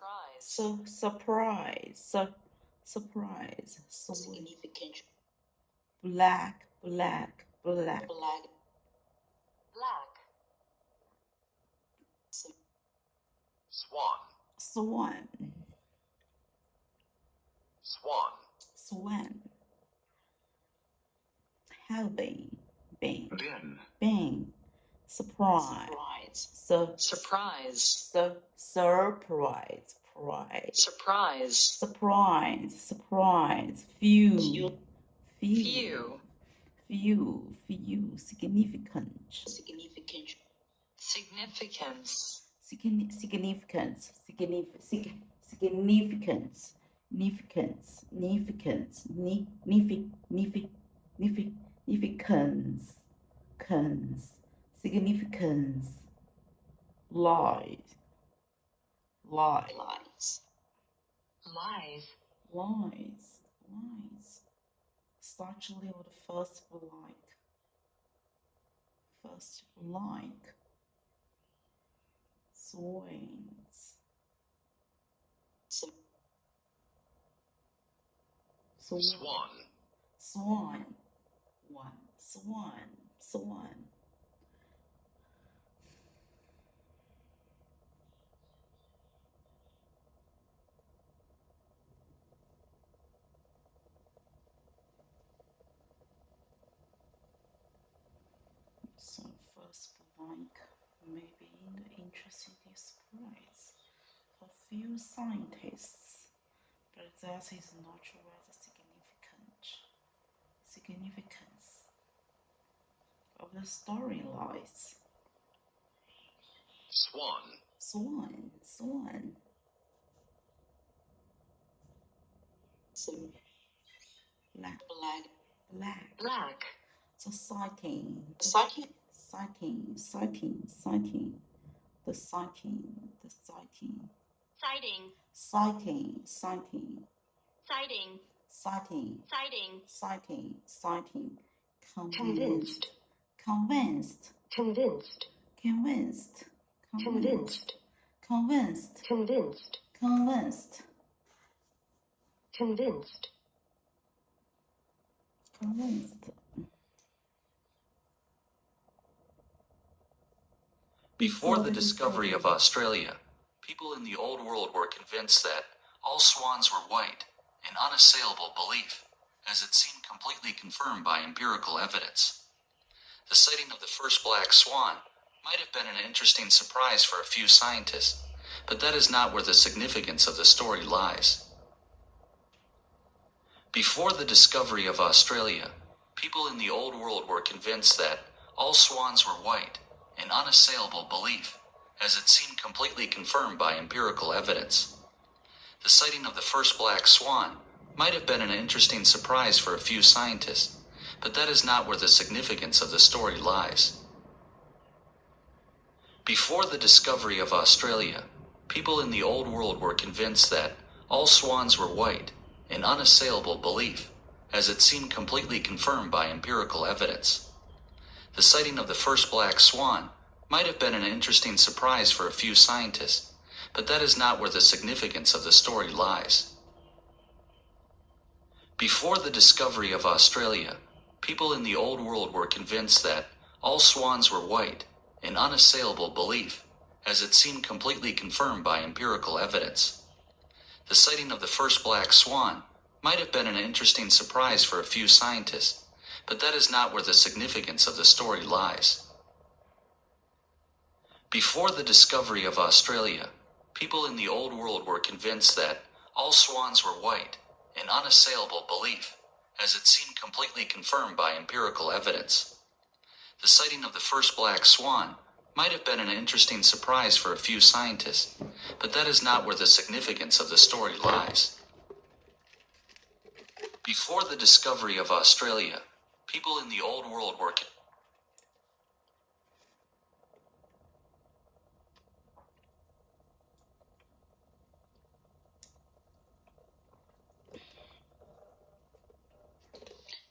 Black. Swan. Have been. Surprise. Few. Significance. Lies. Such little first like. Swans. Swan. So first blank may be an interesting surprise for few scientists, but that is not where the significance of the story lies. Swan. Black. So sighting. The sighting. Sighting. Convinced. Before the discovery of Australia, people in the Old World were convinced that all swans were white, an unassailable belief, as it seemed completely confirmed by empirical evidence. The sighting of the first black swan might have been an interesting surprise for a few scientists, but that is not where the significance of the story lies. Before the discovery of Australia, people in the Old World were convinced that all swans were white, an unassailable belief, as it seemed completely confirmed by empirical evidence. The sighting of the first black swan might have been an interesting surprise for a few scientists, but that is not where the significance of the story lies. Before the discovery of Australia, people in the Old World were convinced that all swans were white, an unassailable belief, as it seemed completely confirmed by empirical evidence. The sighting of the first black swan might have been an interesting surprise for a few scientists, but that is not where the significance of the story lies. Before the discovery of Australia, people in the old world were convinced that all swans were white, an unassailable belief, as it seemed completely confirmed by empirical evidence. The sighting of the first black swan might have been an interesting surprise for a few scientists, but that is not where the significance of the story lies. Before the discovery of Australia, people in the old world were convinced that all swans were white, an unassailable belief, as it seemed completely confirmed by empirical evidence. The sighting of the first black swan might have been an interesting surprise for a few scientists, but that is not where the significance of the story lies. Before the discovery of Australia, people in the old world were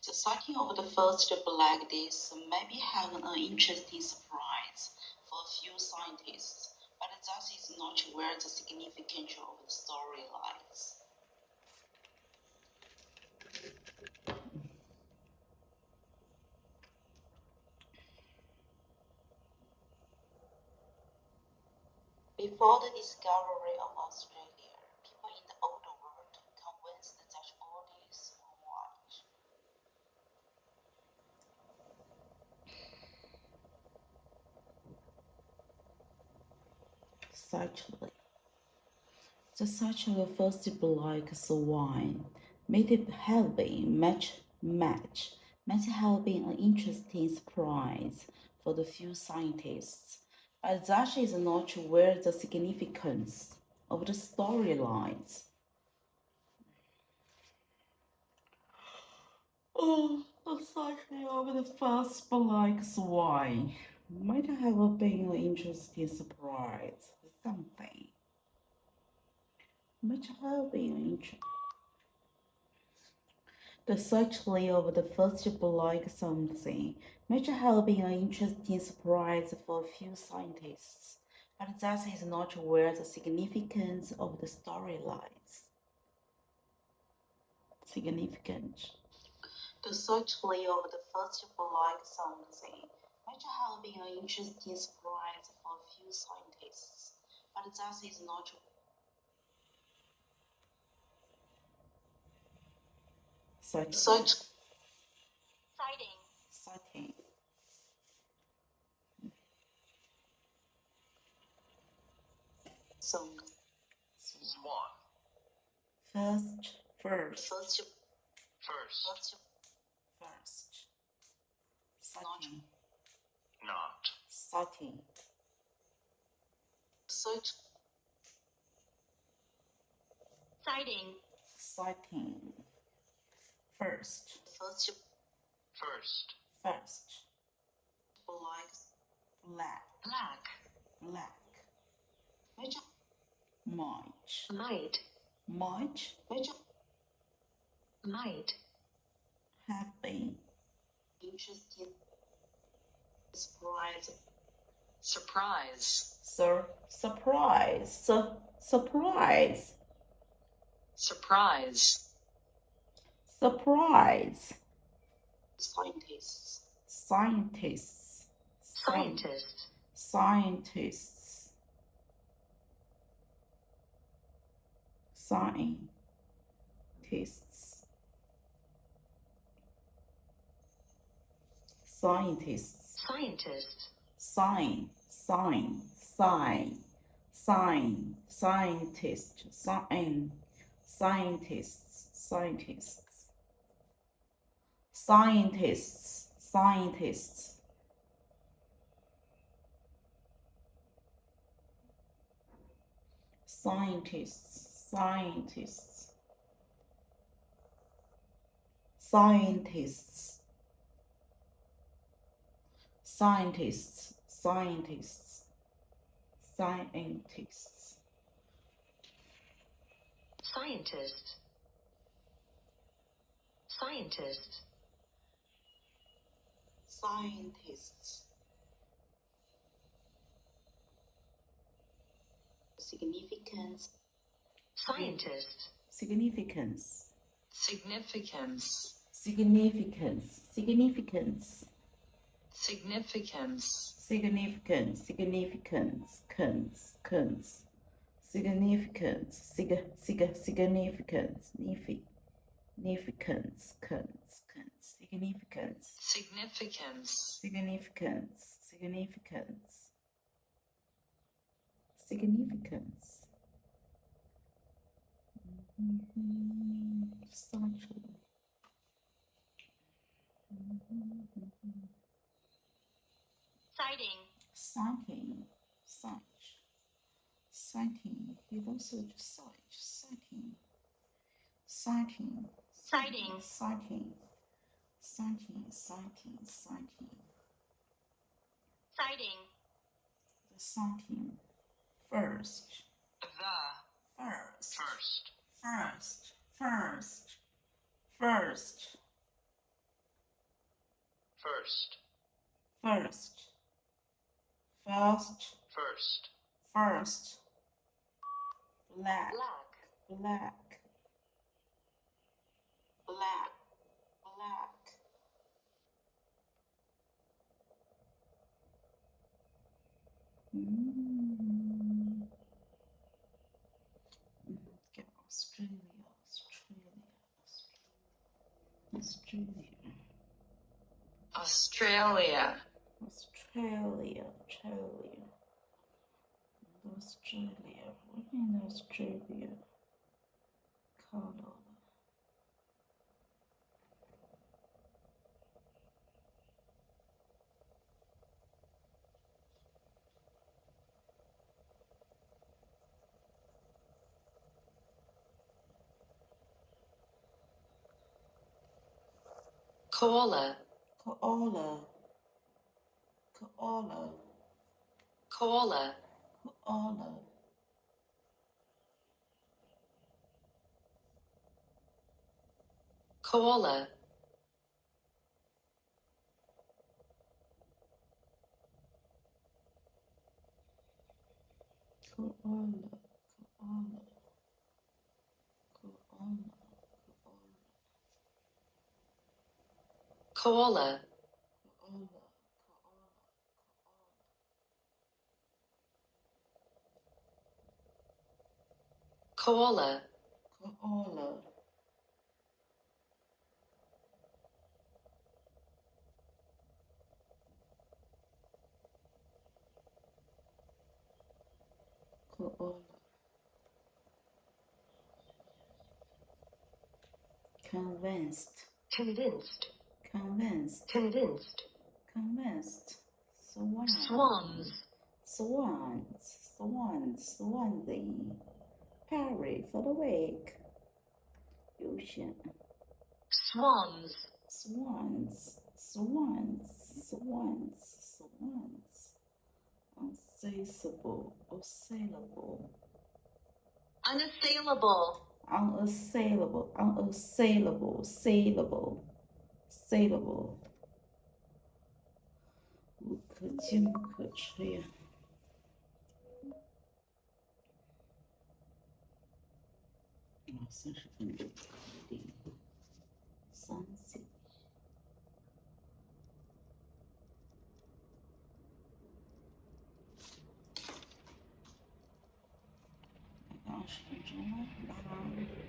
The sighting of the first black disc may be having an interesting surprise for a few scientists, but that is not where the significance of the story lies. Before the discovery of Australia, people in the old world convinced that all discs were white. Certainly. The sight of the first black swan might have been might have been an interesting surprise for the few scientists, but that is not where the significance of the story lies. Oh, the sighting of the first black swan might have been an interesting surprise. Something might have been an interesting. The sighting of the first black something might have been an interesting surprise for a few scientists, but that is not where the significance of the story lies. Significant. The sighting of the first black something might have been an interesting surprise for a few scientists, but that is not. Sighting. Song. swan. First. Sighting. Not. Sighting. Sighting. Sighting. First. Black. Might have been interesting surprise. Surprise. Scientists. Significance. Significance, significance, Significance. significance, significance, significance, significance, significance, significance, significance, significance, Significance. significance, significance, significance. Subtle. Sighting. Sighting, sight, sighting. He also sight, sighting, sighting, Sighting. sighting, sighting, sighting, sighting. Sighting. The sighting. First, The. first, First. first, first, first, First. first, first, First. first. Black, Black. black, black, black. Okay, Australia, Australia, Australia, Australia. Australia, Australia, Australia. What in Australia? Color. Koala. Koala, koala, Koala. koala. Koala. Koala, koala, koala, Koala. koala, Koala. koala, koala. Convinced, Convinced. convinced, Convinced. convinced. Swan, Swans. swans, swans, Swansea. Perry for the week. 悠闲 Swans. swans, swans, swans, swans. Unassailable, assailable, Unassailable. unassailable, unassailable, saleable, saleable. 无可见不可吹啊！30分钟可以30。20分钟了，拜拜。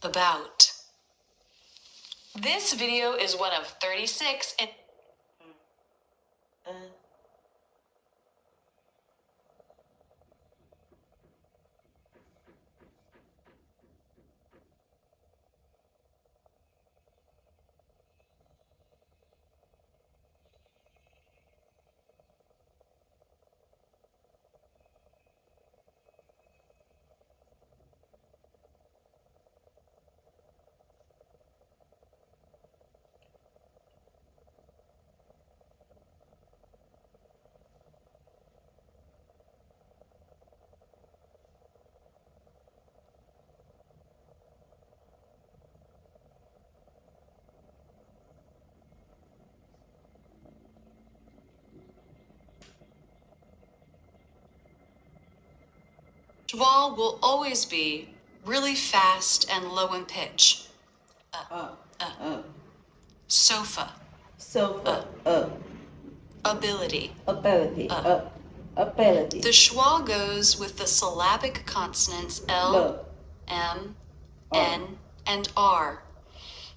About. This video is one of 36 and schwa will always be really fast and low in pitch. Sofa. Sofa. Ability. Ability. Ability. The schwa goes with the syllabic consonants L, M, N, and R.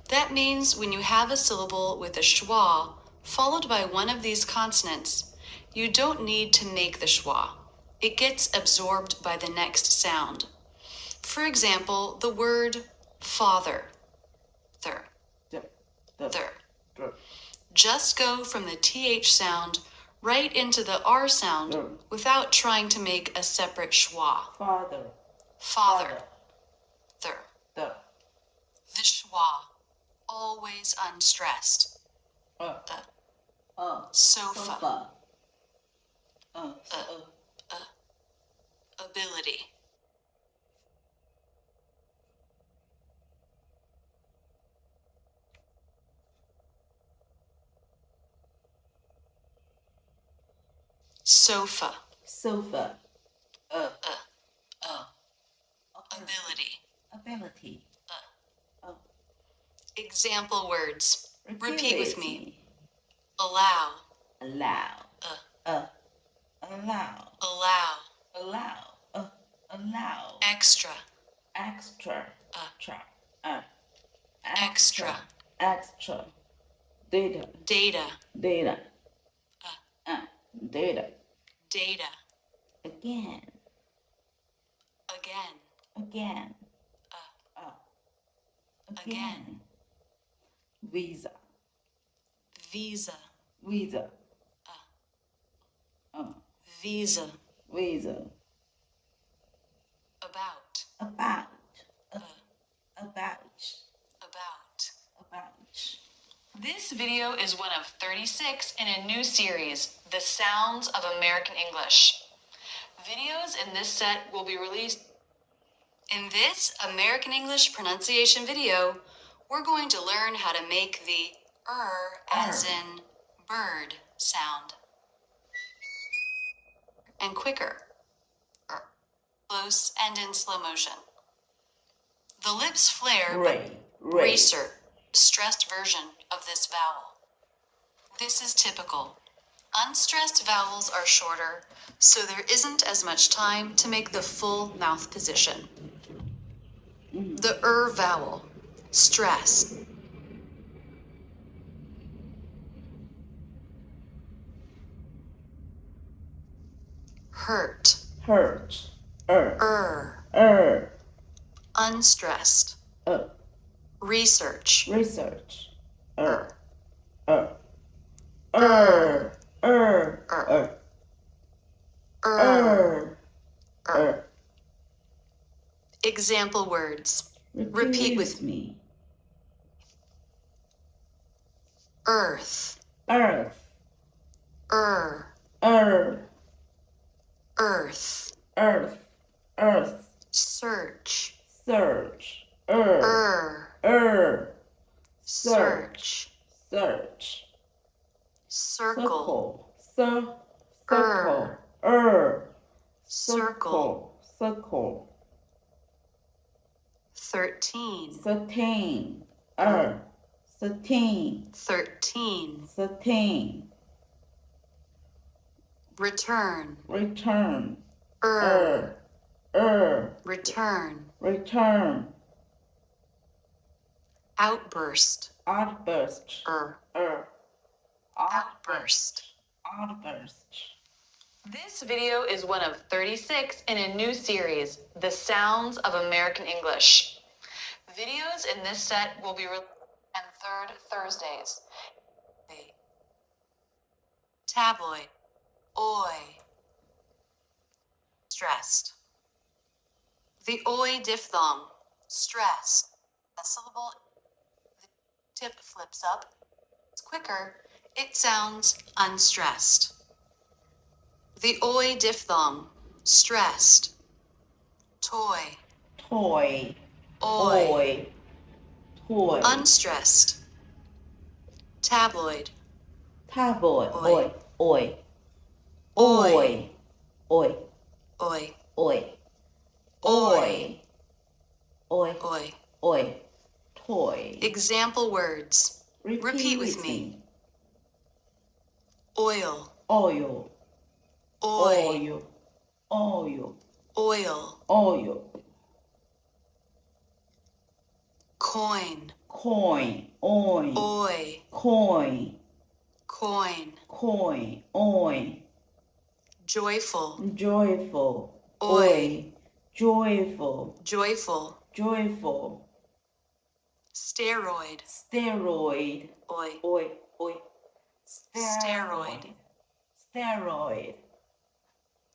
That means when you have a syllable with a schwa followed by one of these consonants, you don't need to make the schwa. It gets absorbed by the next sound. For example, the word father. Thir. Just go from the TH sound right into the R sound without trying to make a separate schwa. Father. Father. Thir. The. The schwa, always unstressed. Sofa. Ability. Sofa. Sofa. Ability. Ability. Example words. Repeat with me. Allow. Allow. Allow. Allow. Allow. Allow. Extra. Extra. Extra. Extra. Data. Data. Data. Data. Data. Again. Again. Again. Again. Visa. Visa. Visa. Visa. Visa. About. About. About. This video is one of 36 in a new series, The Sounds of American English. Videos in this set will be released. In this American English pronunciation video, we're going to learn how to make the as in bird sound. And quicker. Close and in slow motion. The lips flare, but racer, stressed version of this vowel. This is typical. Unstressed vowels are shorter, so there isn't as much time to make the full mouth position. The vowel, stress. Hurt. Hurt. Unstressed. Research. Research. Example words. Repeat with me. Earth. Earth. Earth. Earth. Search. Search. Search. Circle. Circle. Circle. 13. 13. 13. Return. Return. Return. Return. Outburst. Outburst. Outburst. Outburst. This video is one of 36 in a new series, The Sounds of American English. Videos in this set will be released on third Thursdays. Tabloid. Oi. Stressed. The oi diphthong. Stress. A syllable. The tip flips up. It's quicker. It sounds unstressed. The oi diphthong. Stressed. Toy. Toy. Oi. Toy. Unstressed. Tabloid. Tabloid. Oi. Oi. Oi. Oi. Oi. Oi. Oi. Oi. Oi. Oi. Toy. Example words. Repeat with me. Oil. Oil. Oi. Oil. Oil. Oil. Coin. Coin. Oil. Oi. Coin. Coin. Coin. Oil. Joyful. Joyful. Oi. Joyful. Joyful. Joyful. Steroid. Steroid. Oi. Oi. Oi. Steroid. Steroid.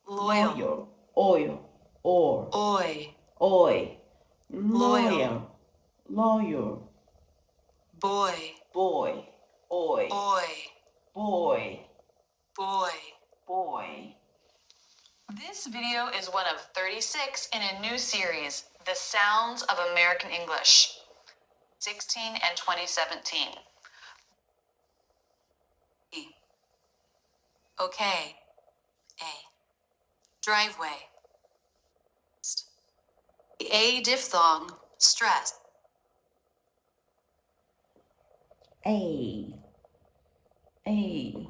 Loyal. Oil. Or. Oi. Oi. Loyal. Loyal. Boy. Boy. Oi. Oi. Boy. Boy. Boy. This video is one of 36 in a new series, The Sounds of American English, 16 and 2017. E. Okay. A. Driveway. The A diphthong, stress. A. A.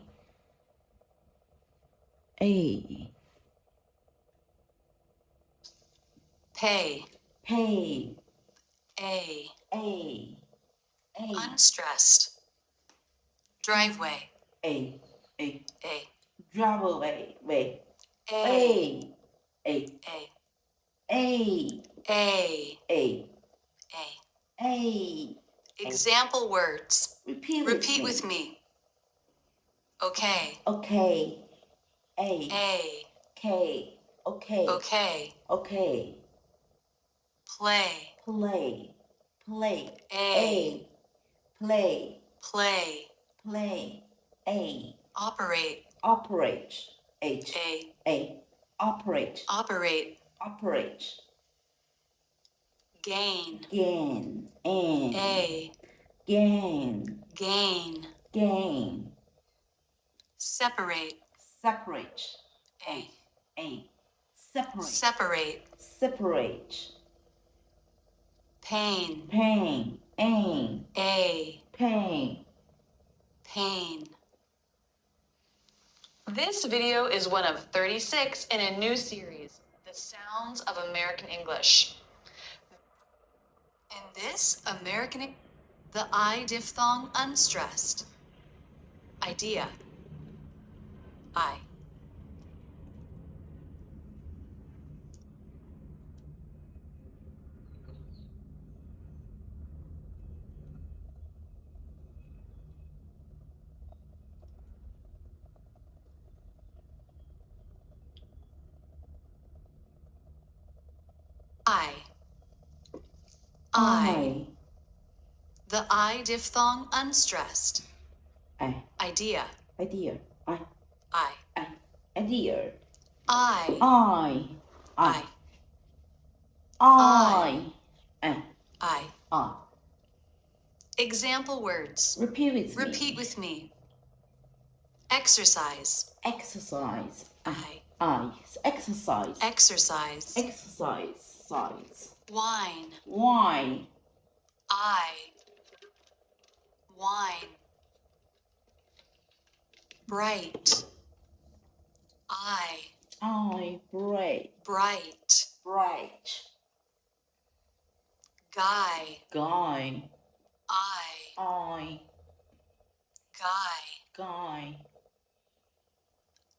A. Pay. Pay. A. A. A. Unstressed. Driveway. A. A. A. Driveway. Way. A. A. A. A. A. A. A. A. A. Example words. Repeat with me. Okay. Okay. A. A. K. Okay. Okay. Okay. Play. Play. Play. A. Play. Play. Play. A. Operate. Operate. H. A. A. Operate. Operate. Operate. Gain. Gain. N. A. Gain. Gain. Gain. Separate. Separate. A. A. Separate. Separate. Separate. Pain. Pain. Ain. A. Pain. Pain. This video is one of 36 in a new series, The Sounds of American English. In this the I diphthong unstressed. Idea. I. I. The I diphthong unstressed. I. Idea. Idea. I. I. I. Idea. I. I. I. I. I. I. I. Example words. Repeat with me. Exercise. Exercise. I. I. Exercise. Exercise. Exercise. Size. Wine. Wine. I. Wine. Bright. I. Bright. Bright. Bright. Guy. Guy. I, guy,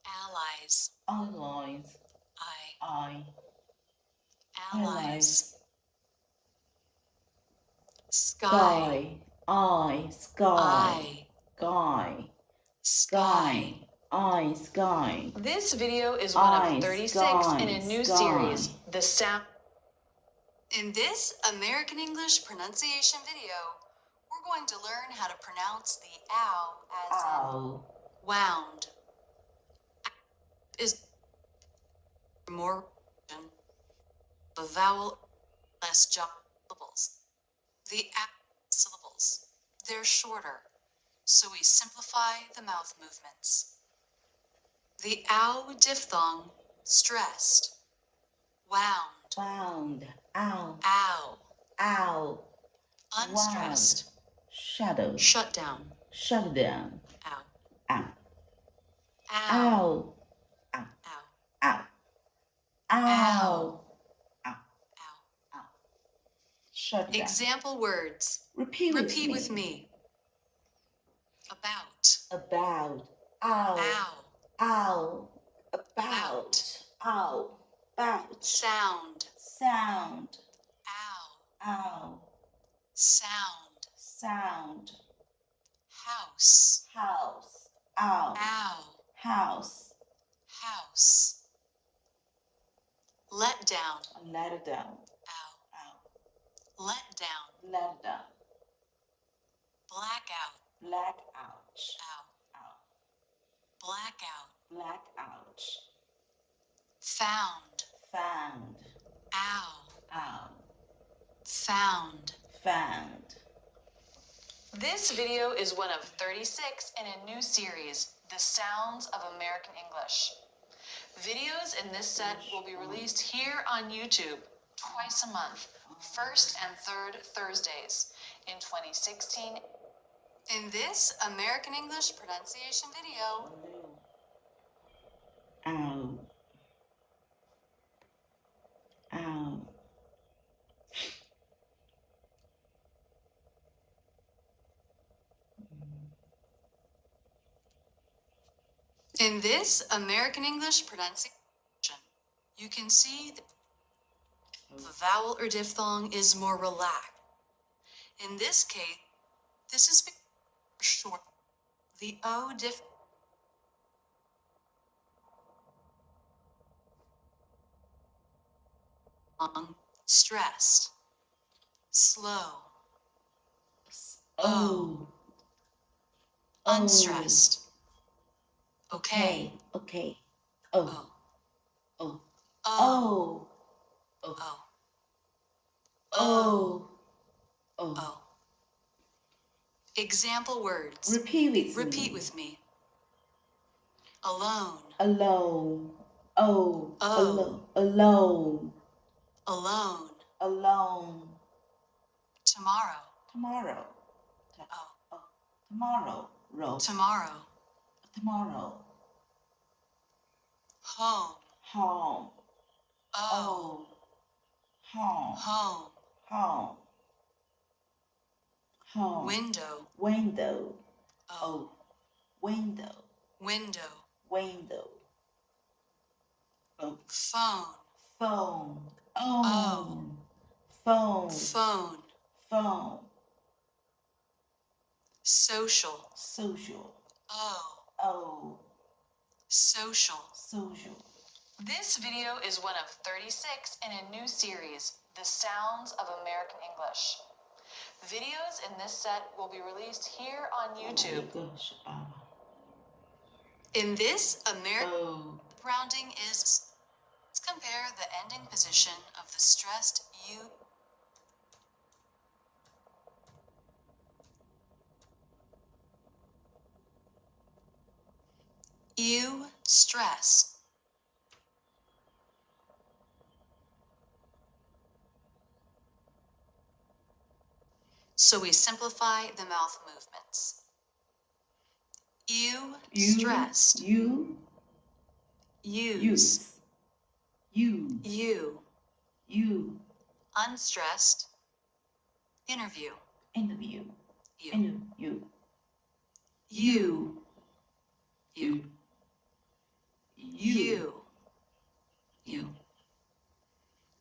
allies, allies, sky, sky. This video is one of 36 in a new series, The Sound. In this American English pronunciation video, we're going to learn how to pronounce the ow as in wound. Is more the vowel less syllables. The syllables, they're shorter, so we simplify the mouth movements. The ow diphthong, stressed. Wound. Ow. Unstressed. Shadow. Shut down. Ow. Ow. Ow. Shut down. Example words. Repeat with me. About. Ow. About. Sound. Ow. Sound. House. Ow. House. Let down. Let down. Ow. Let down. Blackout. Ow. Blackout. Found. Ow. Found. This video is one of 36 in a new series, The Sounds of American English. Videos in this set will be released here on YouTube twice a month, first and third Thursdays in 2016. In this American English pronunciation video, Ow. in this American English pronunciation, you can see that the vowel or diphthong is more relaxed. In this case, this is short. The O diphthong stressed, slow, unstressed. Okay. Oh. Example words. Repeat with me. Alone. Alone. Tomorrow. Tomorrow. Home. Home. Window. Window. Phone. Social. Social. This video is one of 36 in a new series, The Sounds of American English. Videos in this set will be released here on YouTube. In this American rounding is, let's compare the ending position of the stressed U. Stress. So we simplify the mouth movements. Stressed. Use. You. Unstressed. Interview. and you, You. and you, You. you, You. You.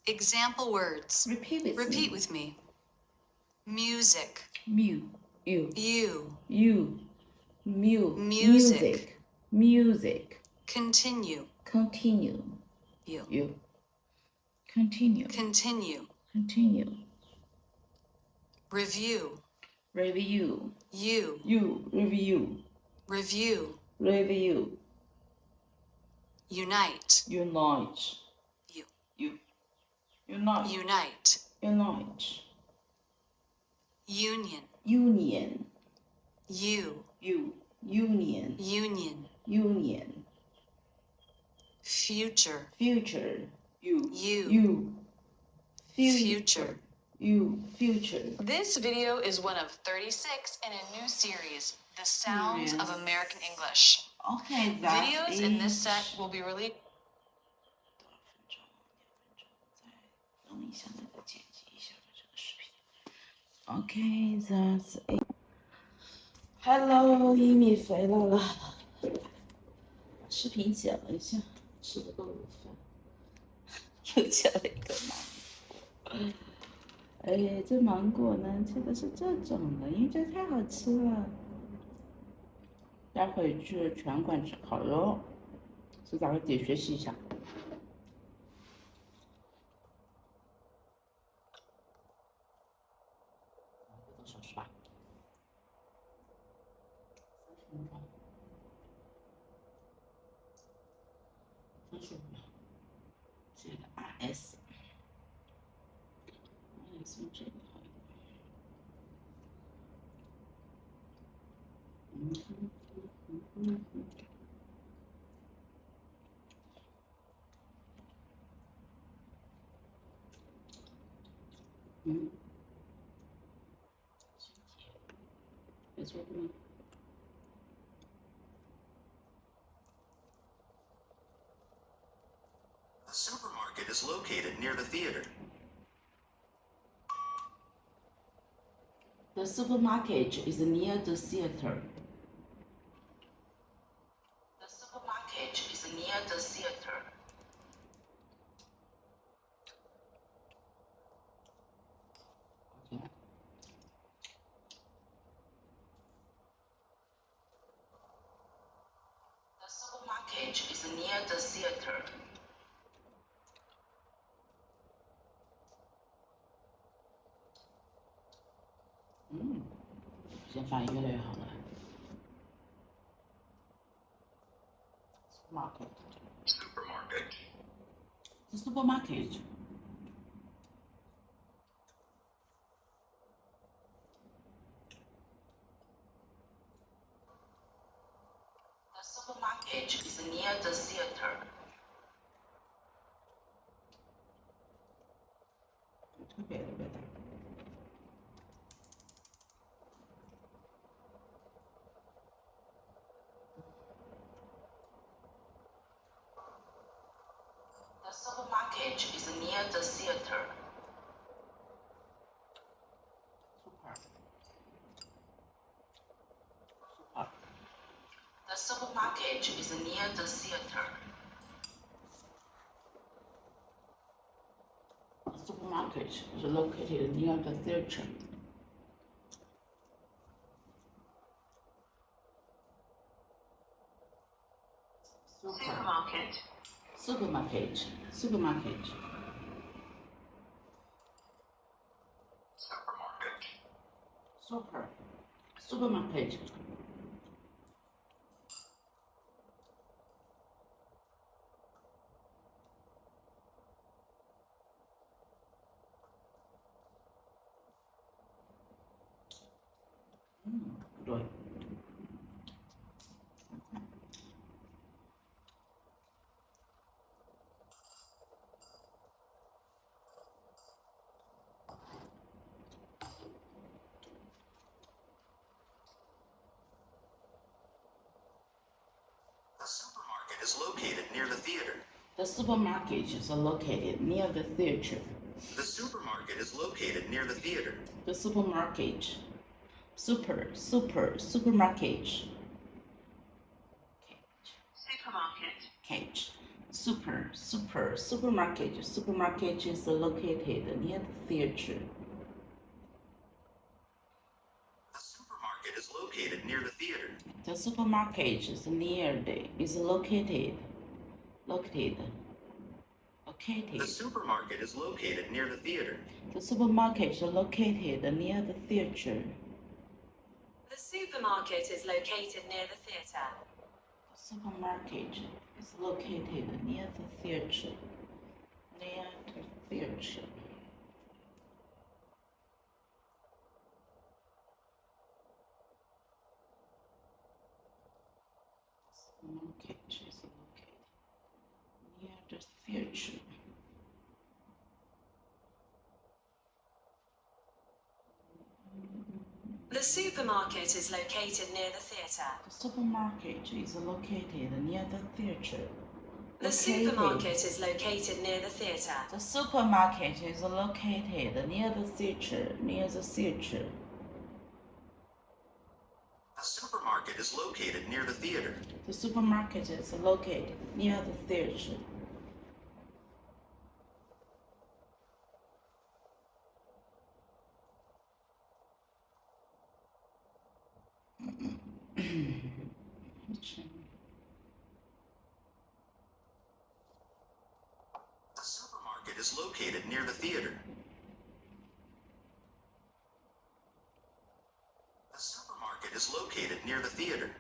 Example words. Repeat with me. Music. You, You. you, Music. music, Continue. continue, You. continue, Continue. continue, Review. review, You. review, Review. review, Unite. unite, You. unite, Unite. unite, Union. union, You. union, Union. union, Future. future, You. future, future. This video is one of 36 in a new series, The Sounds of American English. Okay, that's Videos it. in this set will be released. 2分钟，2分钟，再等一下那个剪辑一下这个视频。Okay, that's it. Hello，一米回来了。把视频剪了一下，吃了个午饭，又切了一个芒果。哎，这芒果呢，切的是这种的，因为这太好吃了。待会去拳馆吃烤肉，所以咱们得学习一下。多少是吧？30分钟，35秒。这个 RS， 用这个好一点。没错的吗？ The supermarket is located near the theater. The supermarket is near the theater. The supermarket is near the theater. Okay. The supermarket is near the theater. 现在发音越来越好了。Supermarket. Supermarket. The supermarket. The supermarket is near the theater. 特别的味道。The supermarket is near the theater. Super. Super. The supermarket is near the theater. The supermarket is located near the theater. Supermarket. Supermarket. Supermarket. Supermarket. Super. Supermarket. Rồi. The supermarket is located near the theater. The supermarket is located near the theater. The supermarket is located near the theater. The supermarket. Supermarket. Cage. Supermarket. Supermarket is located near the theater. The supermarket is located near the theater. The supermarket is located. The supermarket is located near the theater. The supermarket is located near the theater. The supermarket is located near the theatre. The supermarket is located near the theater. Near the theater. Supermarket is located near the theater. The supermarket is located near the theatre. The supermarket is located near the theater. The supermarket is located near the theatre. The supermarket is located near the theater. Near the theater. The supermarket is located near the theater. The supermarket is located near the theater. The supermarket is located near the theater.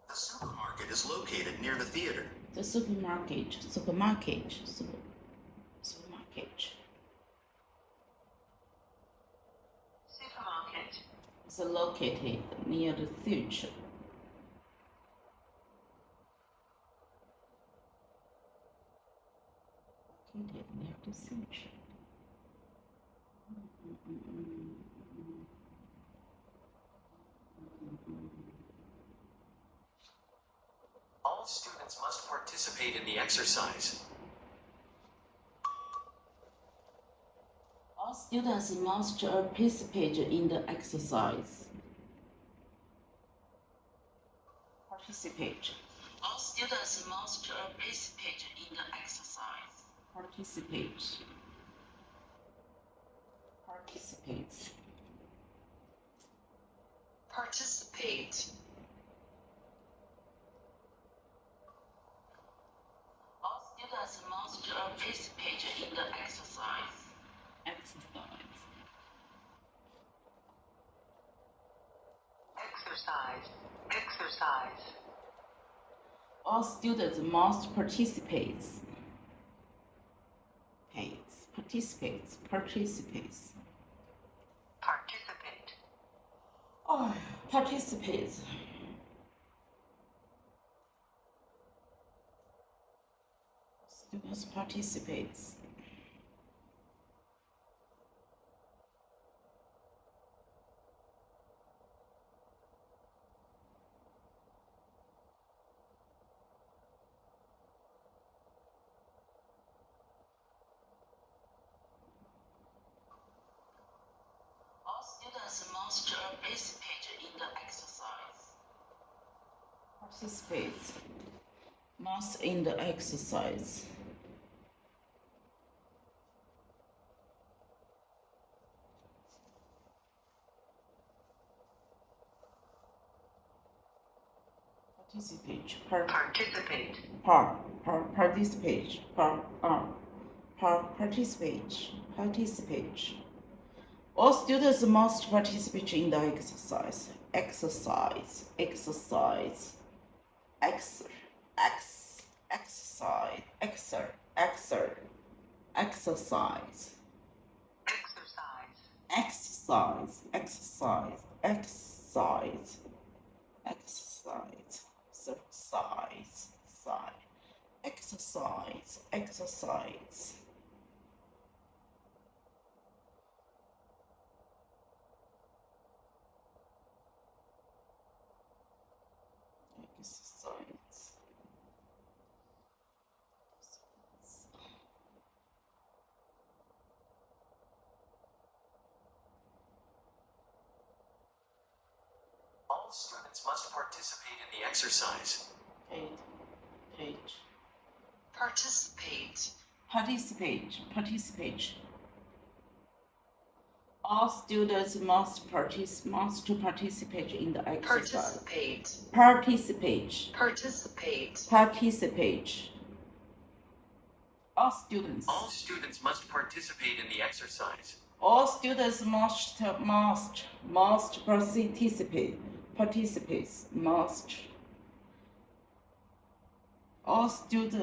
The supermarket is located near the theater. The supermarket is located near the theater. The supermarket. Supermarket is located near the theater. Located near the theater. All students must participate in the exercise. All students must participate in the exercise. Participate. All students must participate in the exercise. Participate. Participate. Participate. All students must participate in the exercise. Exercise. Exercise. Exercise. All students must participate. Participates. Participate. Oh, participates. Students participates. All students must participate in the exercise. Participates. Must in the exercise. Participate. Participate. Participate. Participate. All students must participate in the exercise. Exercise. Exercise. Exercise. Exercise. Exercise. Exercise. Exercise. Exercise. Exercise. Exercise. exercise, exercise, exercise. Exercise. All students must participate in the exercise. Page. Participate. Participate. All students must participate in the exercise. Participate. All students must participate in the exercise. All students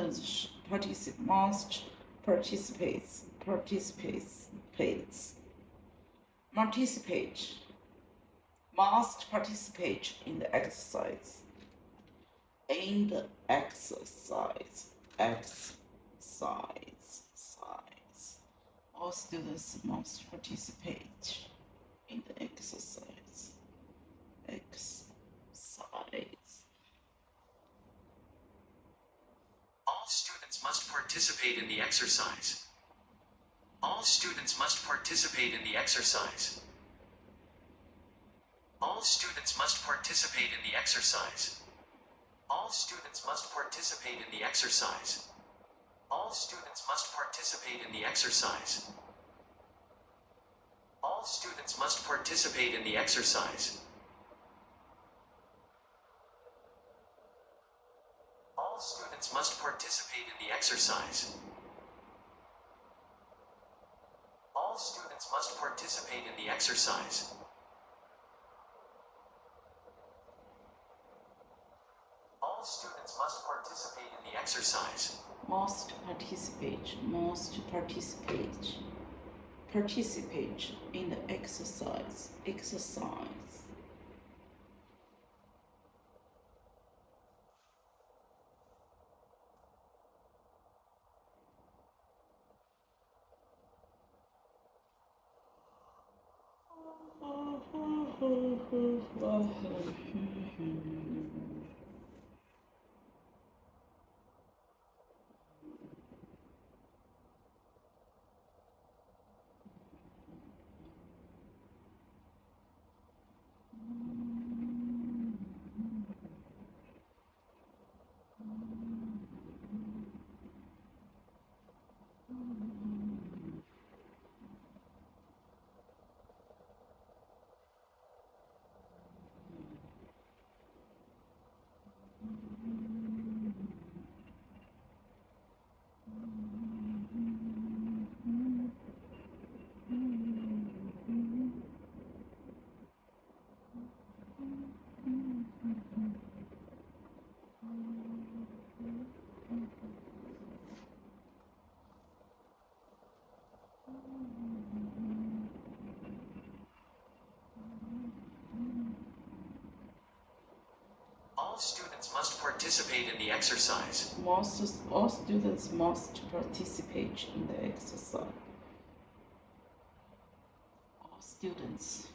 must participate. All students must participate in the exercise. All students must participate in the exercise. All students must participate in the exercise. All students must participate in the exercise. All students must participate in the exercise. All students must participate in the exercise. All students must participate in the exercise. All students must participate in the exercise. All students must participate in the exercise. All students must participate in the exercise. All students must participate in the exercise. Participate in the exercise. All students must participate in the exercise. All students must participate in the exercise. All students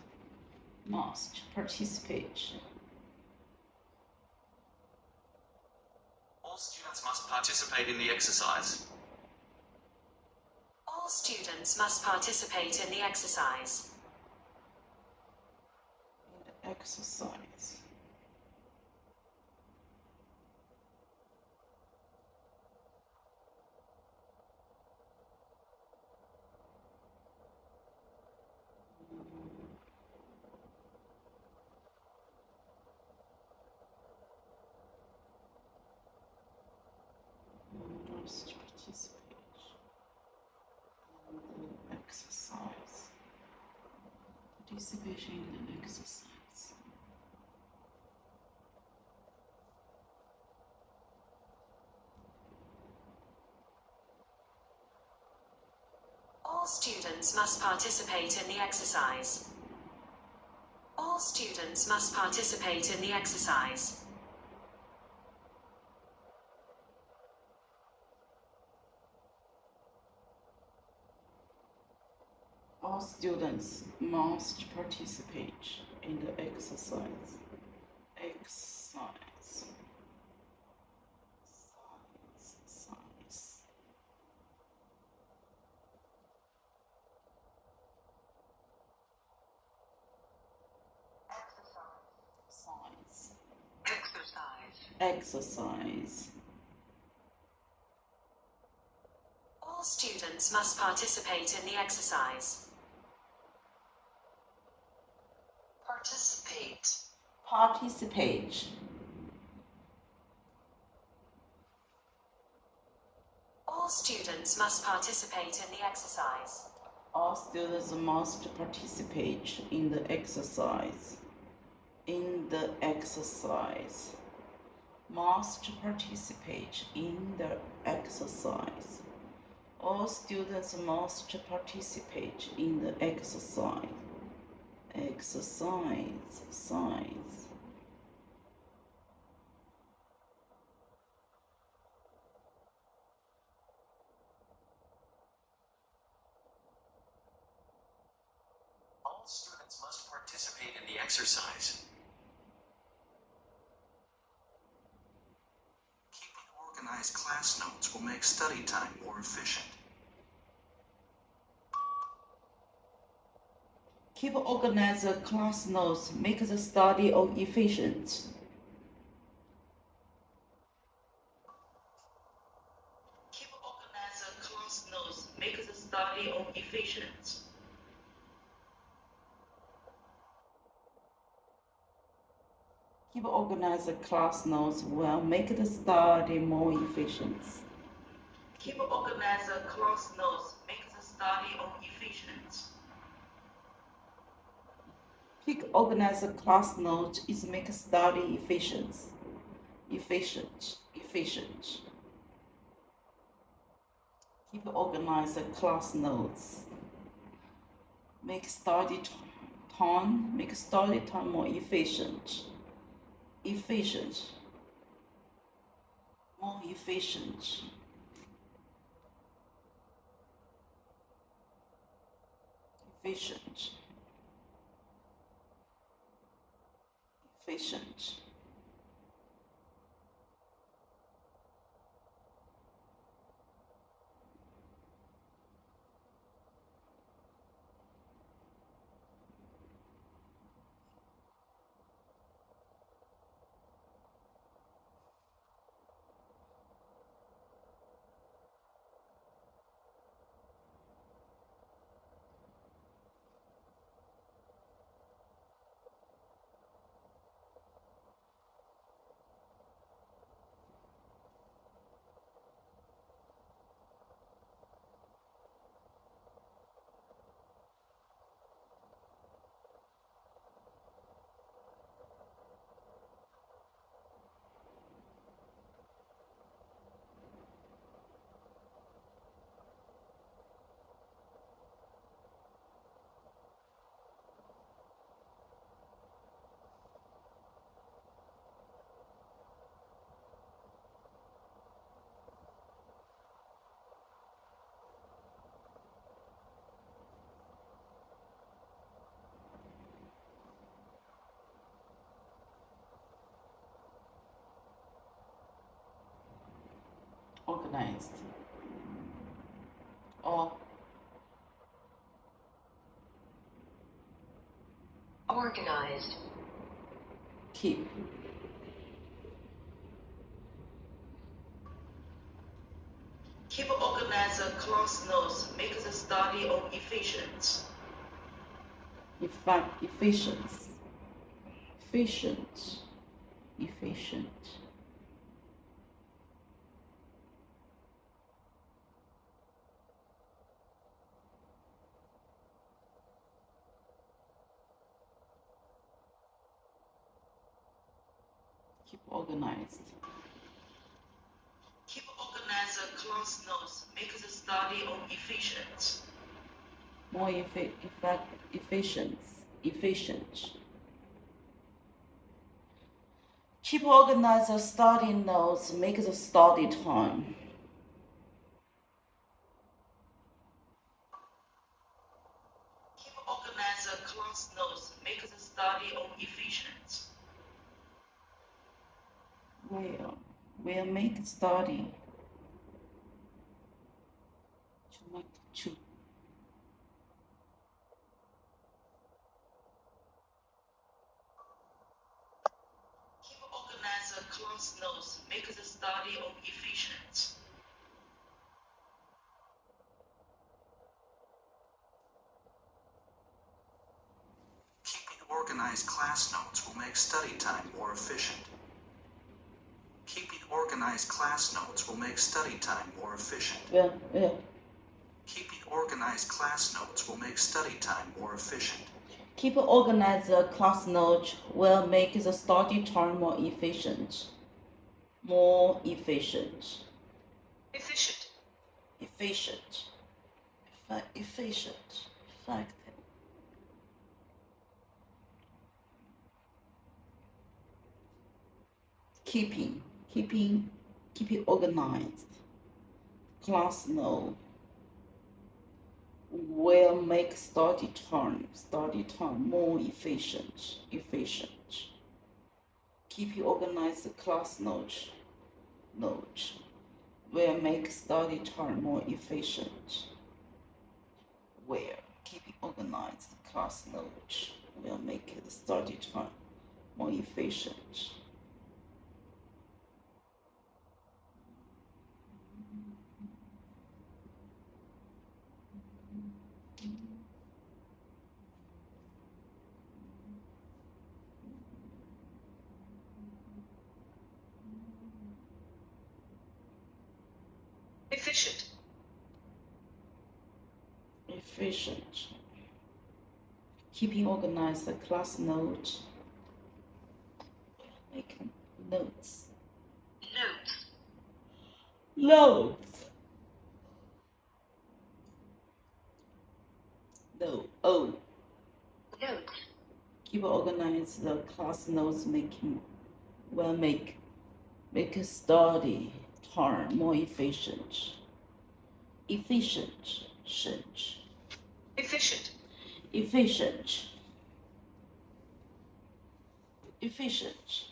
must participate. All students must participate in the exercise. All students must participate in the exercise. In the exercise. Must participate in the exercise. Participation in the exercise. All students must participate in the exercise. All students must participate in the exercise. All students must participate in the exercise. Exercise. Size. Size. Exercise. All students must participate in the exercise. Participate. Participate. All students must participate in the exercise. All students must participate in the exercise. In the exercise. Must participate in the exercise. All students must participate in the exercise. Exercise. Size. All students must participate in the exercise. Keeping organized class notes will make study time more efficient. Keep organized class notes, make the study more efficient. Keep organized class notes, make the study more efficient. Keep organized class notes will make the study more efficient. Keep organized class notes, make the study more efficient. Keep organized class notes is make study efficient. Efficient. Keep organized class notes. Make study time more efficient. More efficient. Efficient. Organized. Or Organized. keep. Keep organized class notes, make the study more efficient. Efficient. Keep organized. Keep organized class notes, make the study more efficient. More efficient. Keep organized study notes, make the study time. Will make study. To. Keep organized class notes. Make the study of efficient. Keeping organized class notes will make study time more efficient. Keeping organized class notes will make study time more efficient. Yeah. Keeping organized class notes will make study time more efficient. Keep organized class notes will make the study time more efficient. More efficient. Efficient. Efficient. Efficient. Effective. Keeping organized. Class note will make study time more efficient. Keep organized class notes will make study time more efficient. Where keeping organized class notes will make the study time more efficient. Efficient. Keeping organized the class notes. Making notes. No. Oh. Notes. Keep organized the class notes will make study time more efficient. Efficient.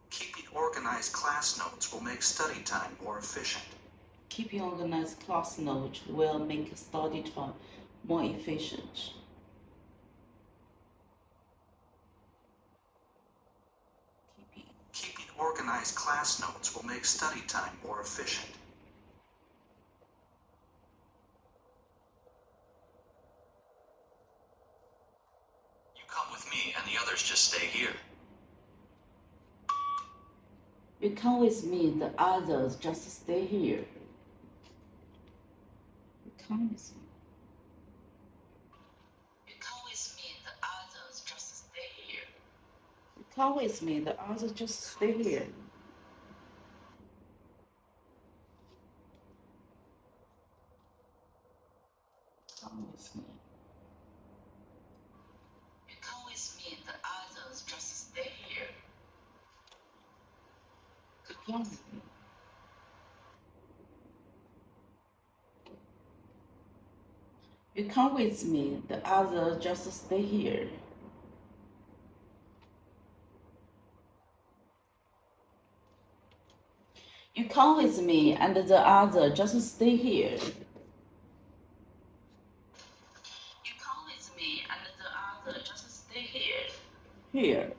Keeping organized class notes will make study time more efficient. Keeping organized class notes will make study time more efficient. Keeping organized class notes will make study time more efficient. You come with me and the others just stay here. You come with me, the others just stay here. You come with me. You come with me, the others just stay here. You come with me, the others just stay here. Come with me. You come with me, the others just stay here. You come with me. You come with me, the others just stay here. You come with me and the other just stay here. You come with me and the other just stay here. Here.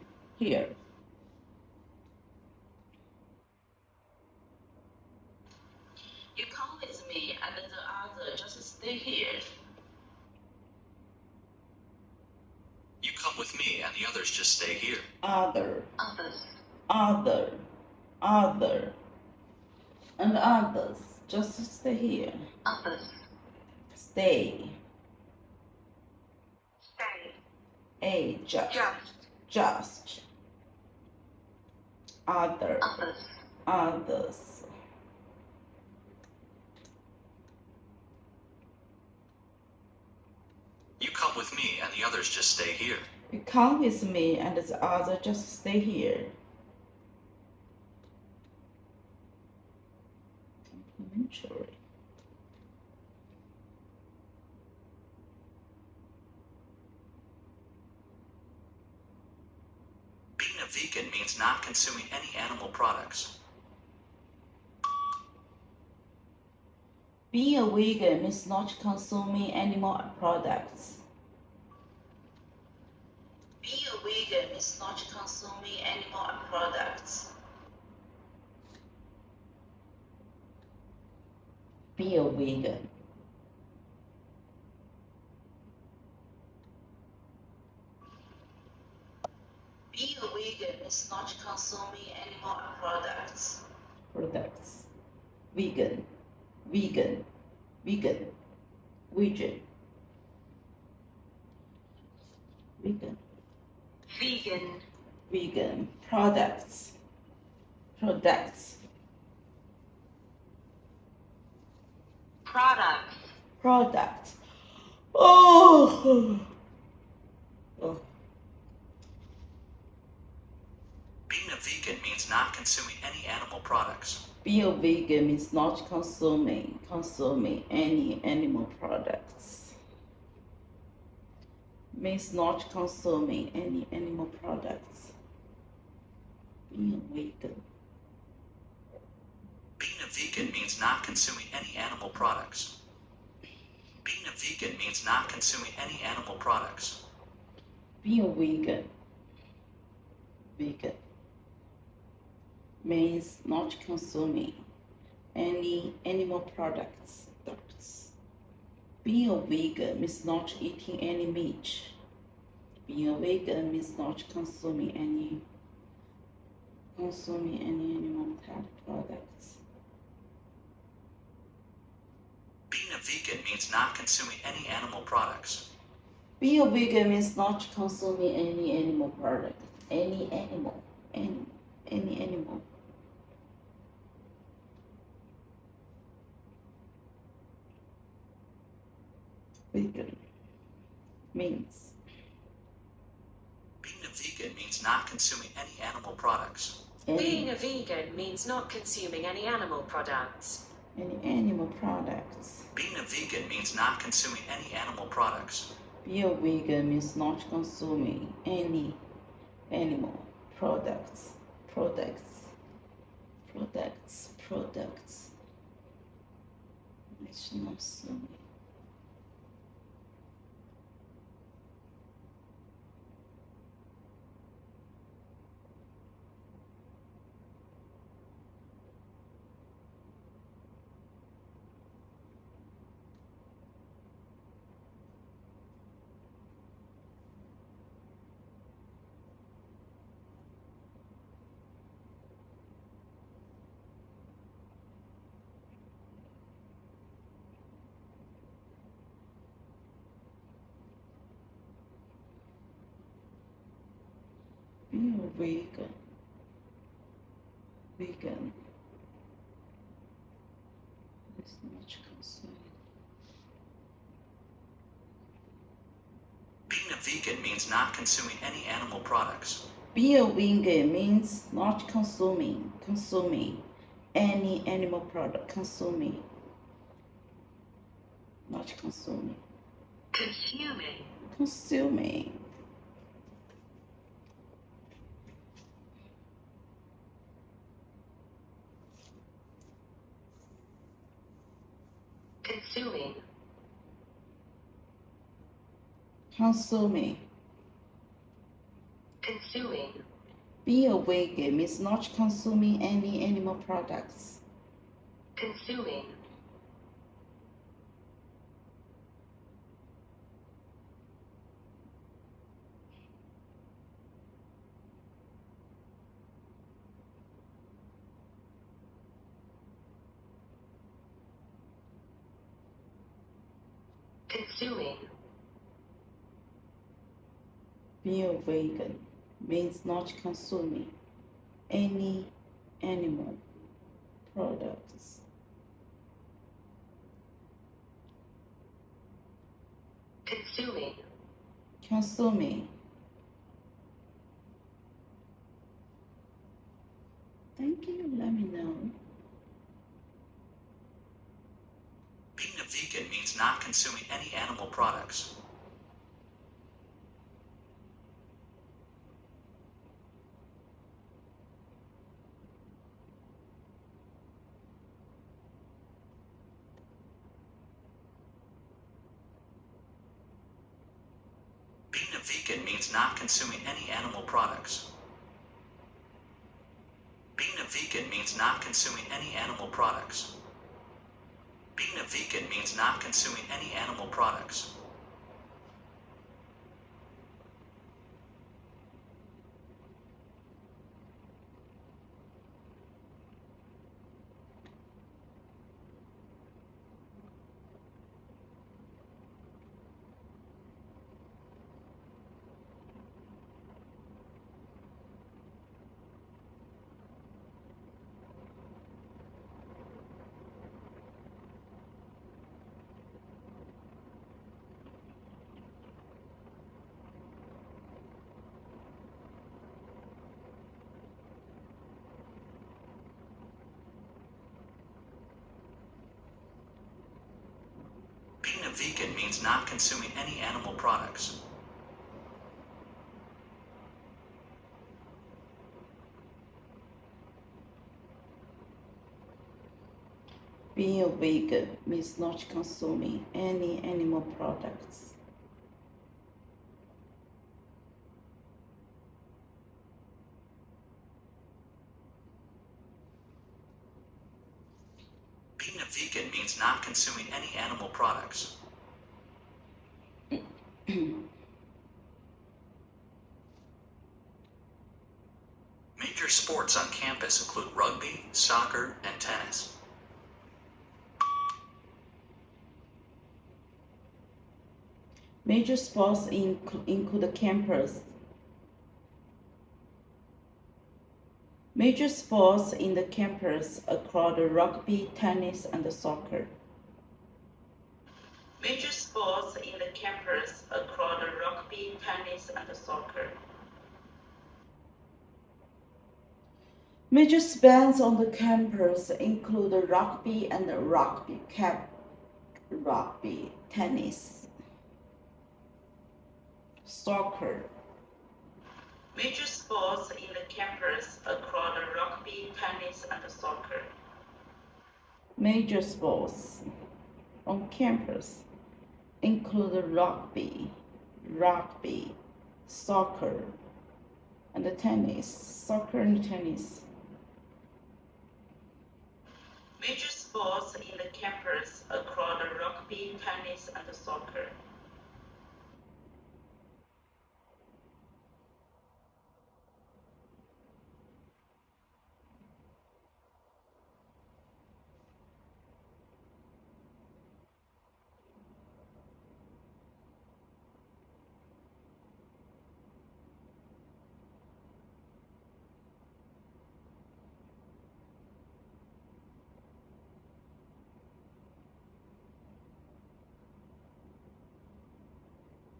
You come with me and the other just stay here. You come with me and the others just stay here. Other. And others just stay here. Stay. Just. Others. You come with me and the others just stay here. You come with me and the others just stay here. Complementary. a vegan means not consuming any animal products. Being a vegan means not consuming animal products. Being a vegan means not consuming animal products. Be a vegan. Being a vegan is not consuming animal products. Vegan. Vegan. Vegan. Vegan. Vegan. Vegan. Vegan. Products. Products. Products. Product. Oh. Oh. Being a vegan means not consuming any animal products. Being a vegan means not consuming any animal products. Means not consuming any animal products. Being a vegan. Being a vegan means not consuming any animal products. Being a vegan means not consuming any animal products. Being a vegan. Vegan means not consuming any animal products. Being a vegan means not eating any meat. Being a vegan means not consuming any animal products. Being a vegan means not consuming any animal products. Being a vegan means not consuming any animal product. Any animal. Vegan means. Being a vegan means not consuming any animal products. Being a vegan means not consuming any animal products. Any animal products. Being a vegan means not consuming any animal products. Being a vegan means not consuming any animal products. It's not so. Being a vegan is not consuming. Being a vegan means not consuming any animal products. Being a vegan means not consuming any animal product. Consuming. Consuming. Being a vegan means not consuming any animal products. Consuming. Being a vegan means not consuming any animal products. Consuming. Thank you, let me know. Being a vegan means not consuming any animal products. vegan means not consuming any animal products. Being a vegan means not consuming any animal products. Being a vegan means not consuming any animal products. Being a vegan means not consuming any animal products. Being a vegan means not consuming any animal products. Being a vegan means not consuming any animal products. Major sports on campus include rugby, soccer, and tennis. Major sports include the campus. Major sports in the campus include rugby, tennis, and soccer. Major sports in the campus include rugby, tennis, and soccer. Major sports on the campus include rugby and rugby, tennis, soccer. Major sports in the campus include rugby, tennis, and soccer. Major sports on campus include rugby, soccer, and tennis. Soccer and tennis. Major sports in the campus include rugby, tennis, and soccer.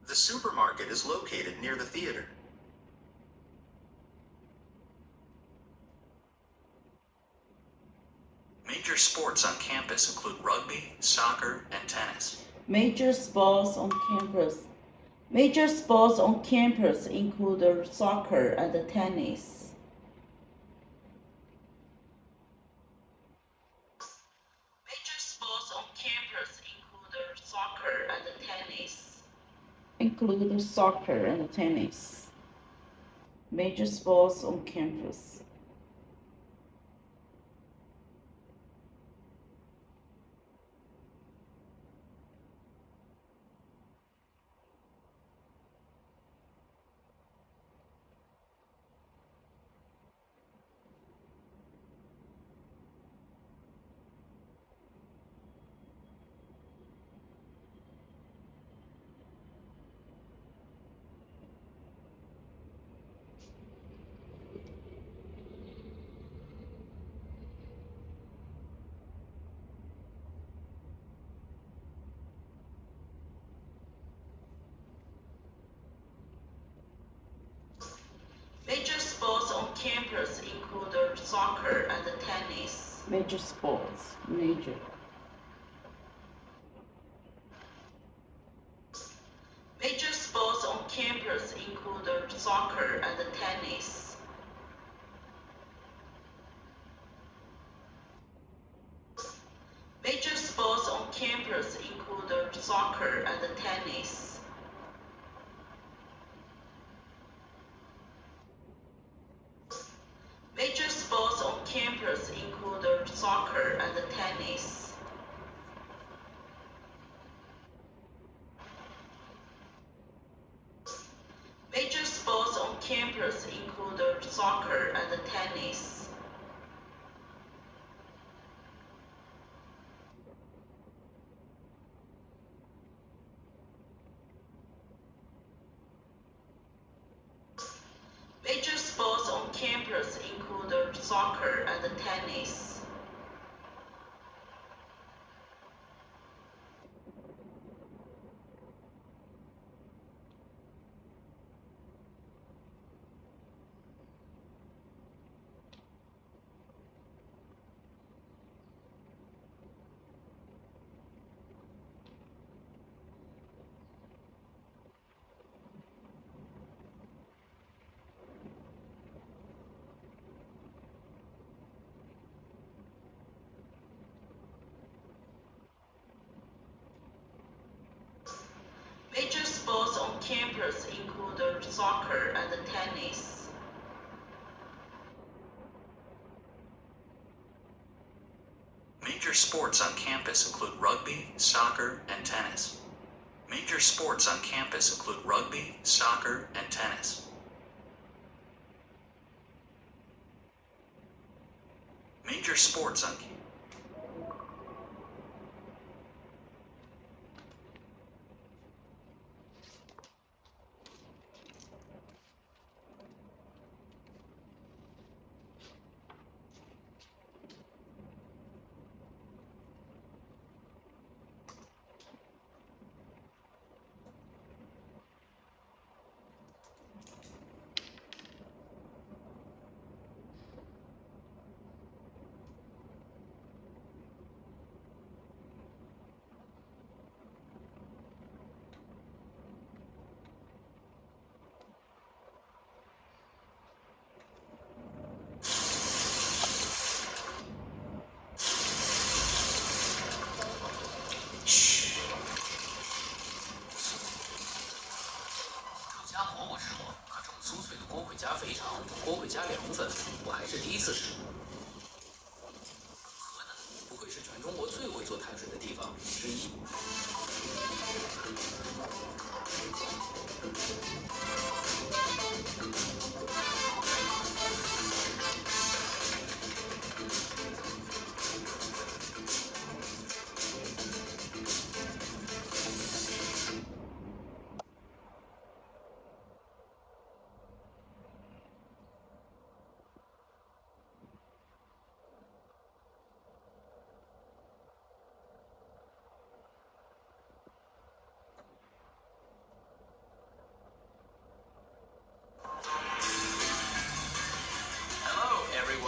The supermarket is located near the theater. Major sports on campus include rugby, soccer, and tennis. Major sports on campus. Major sports on campus include soccer and tennis. Major sports on campus include soccer and tennis. Include soccer and tennis. Major sports on campus. Major sports on campus include soccer and tennis. Major sports. Major sports on campus include soccer and tennis. Major sports on campus include soccer and tennis. campus include soccer and tennis. Major sports on campus include soccer and tennis. Major sports on campus include soccer and tennis. Major sports on campus include soccer and tennis. Major sports on campus include rugby, soccer, and tennis. Major sports on campus include rugby, soccer, and tennis. Major sports on加肥肠，锅会加凉粉，我还是第一次吃。河南不愧是全中国最会做碳水的地方之一。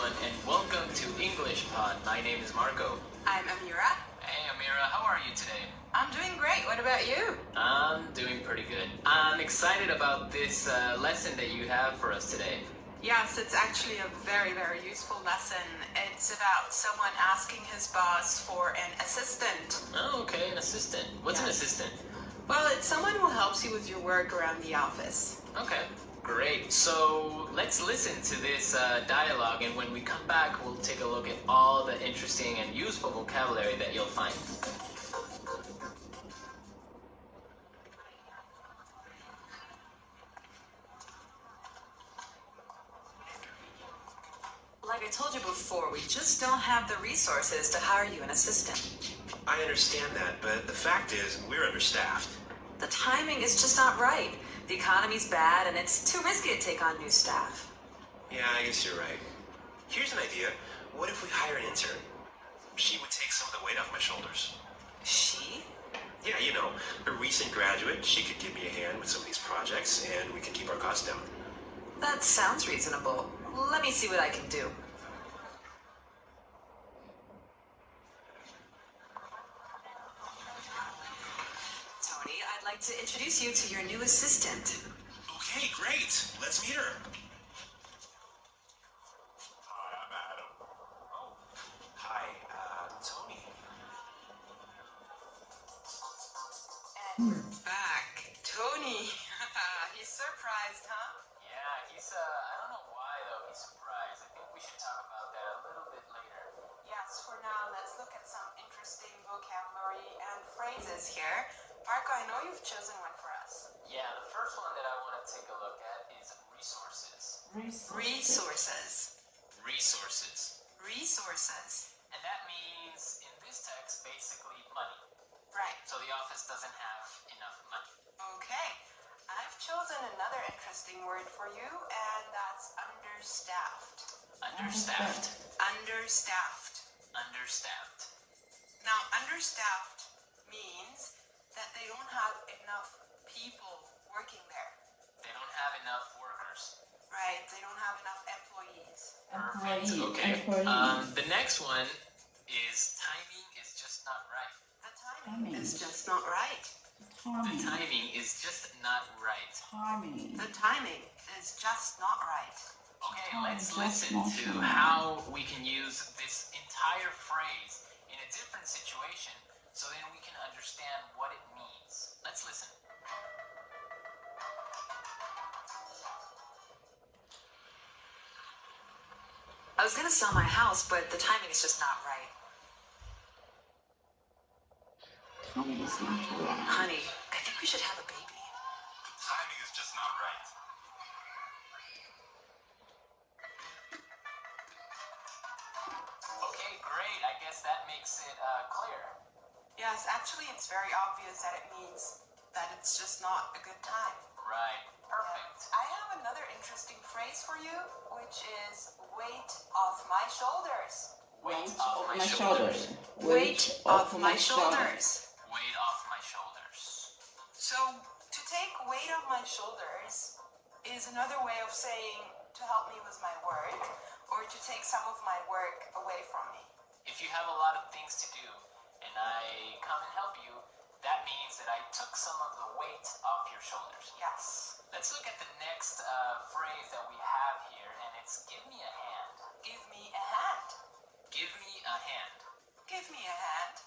And welcome to English Pod. My name is Marco. I'm Amira. Hey Amira, how are you today? I'm doing great. What about you? I'm doing pretty good. I'm excited about this lesson that you have for us today. Yes, it's actually a very, very useful lesson. It's about someone asking his boss for an assistant. Oh, okay, an assistant. What's an assistant? Well, it's someone who helps you with your work around the office. Okay. Great. So let's listen to this dialogue, and when we come back, we'll take a look at all the interesting and useful vocabulary that you'll find. Like I told you before, we just don't have the resources to hire you an assistant. I understand that, but the fact is, we're understaffed. The timing is just not right. The economy's bad, and it's too risky to take on new staff. Yeah, I guess you're right. Here's an idea. What if we hire an intern? She would take some of the weight off my shoulders. She? Yeah, you know, a recent graduate. She could give me a hand with some of these projects, and we can keep our costs down. That sounds reasonable. Let me see what I can do. Tony, I'd like to introduce you to your new assistant. Okay, great. Let's meet her. Hi, I'm Adam. Oh, hi, Tony. And we're back. Tony. He's surprised, huh? Yeah, he's, I don't know why though, somebody surprised. I think we should talk about that a little bit later. Yes, for now, let's look at some interesting vocabulary and phrases here. Marco, I know you've chosen one for us. Yeah, the first one that I want to take a look at is resources. Resources. Resources. Resources. And that means, in this text, basically money. Right. So the office doesn't have enough money. Okay. I've chosen another interesting word for you, and that's understaffed. Understaffed. Understaffed. Understaffed. Now, understaffed means that they don't have enough people working there. They don't have enough workers. Right, they don't have enough employees. Perfect. Okay. The next one is timing is just not right. The timing is just not right. The timing is just not right. The timing is just not right. Okay, let's listen to how we can use this entire phrase in a different situation so then we can understand what it means. Let's listen. I was gonna sell my house, but the timing is just not right. Timing is not right. Honey, I think we should have a baby. The timing is just not right. Okay, great. I guess that makes it clear. Yes, actually, it's very obvious that it means that it's just not a good time. Right. Perfect. I have another interesting phrase for you, which is weight off my shoulders. Weight off my shoulders. Weight off my shoulders. Weight off my shoulders. So, to take weight off my shoulders is another way of saying to help me with my work, or to take some of my work away from me. If you have a lot of things to do and I come and help you, that means that I took some of the weight off your shoulders. Yes. Let's look at the next phrase that we have here, and it's give me a hand. Give me a hand. Give me a hand. Give me a hand.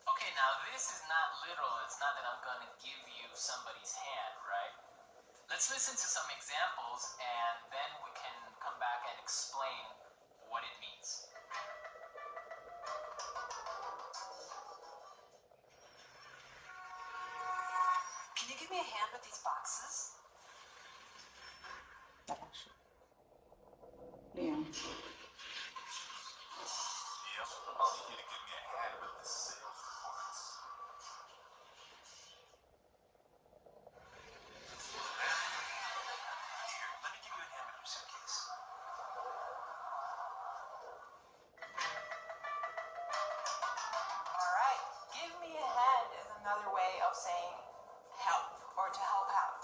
Okay, now this is not literal. It's not that I'm going to give you somebody's hand, right? Let's listen to some examples, and then we can come back and explain what it means. Can you give me a hand with these boxes? Leon. Yep, I'll need you to give me a hand with the sales reports. Here, let me give you a hand with your suitcase. Alright, give me a hand is another way of saying help, or to help out.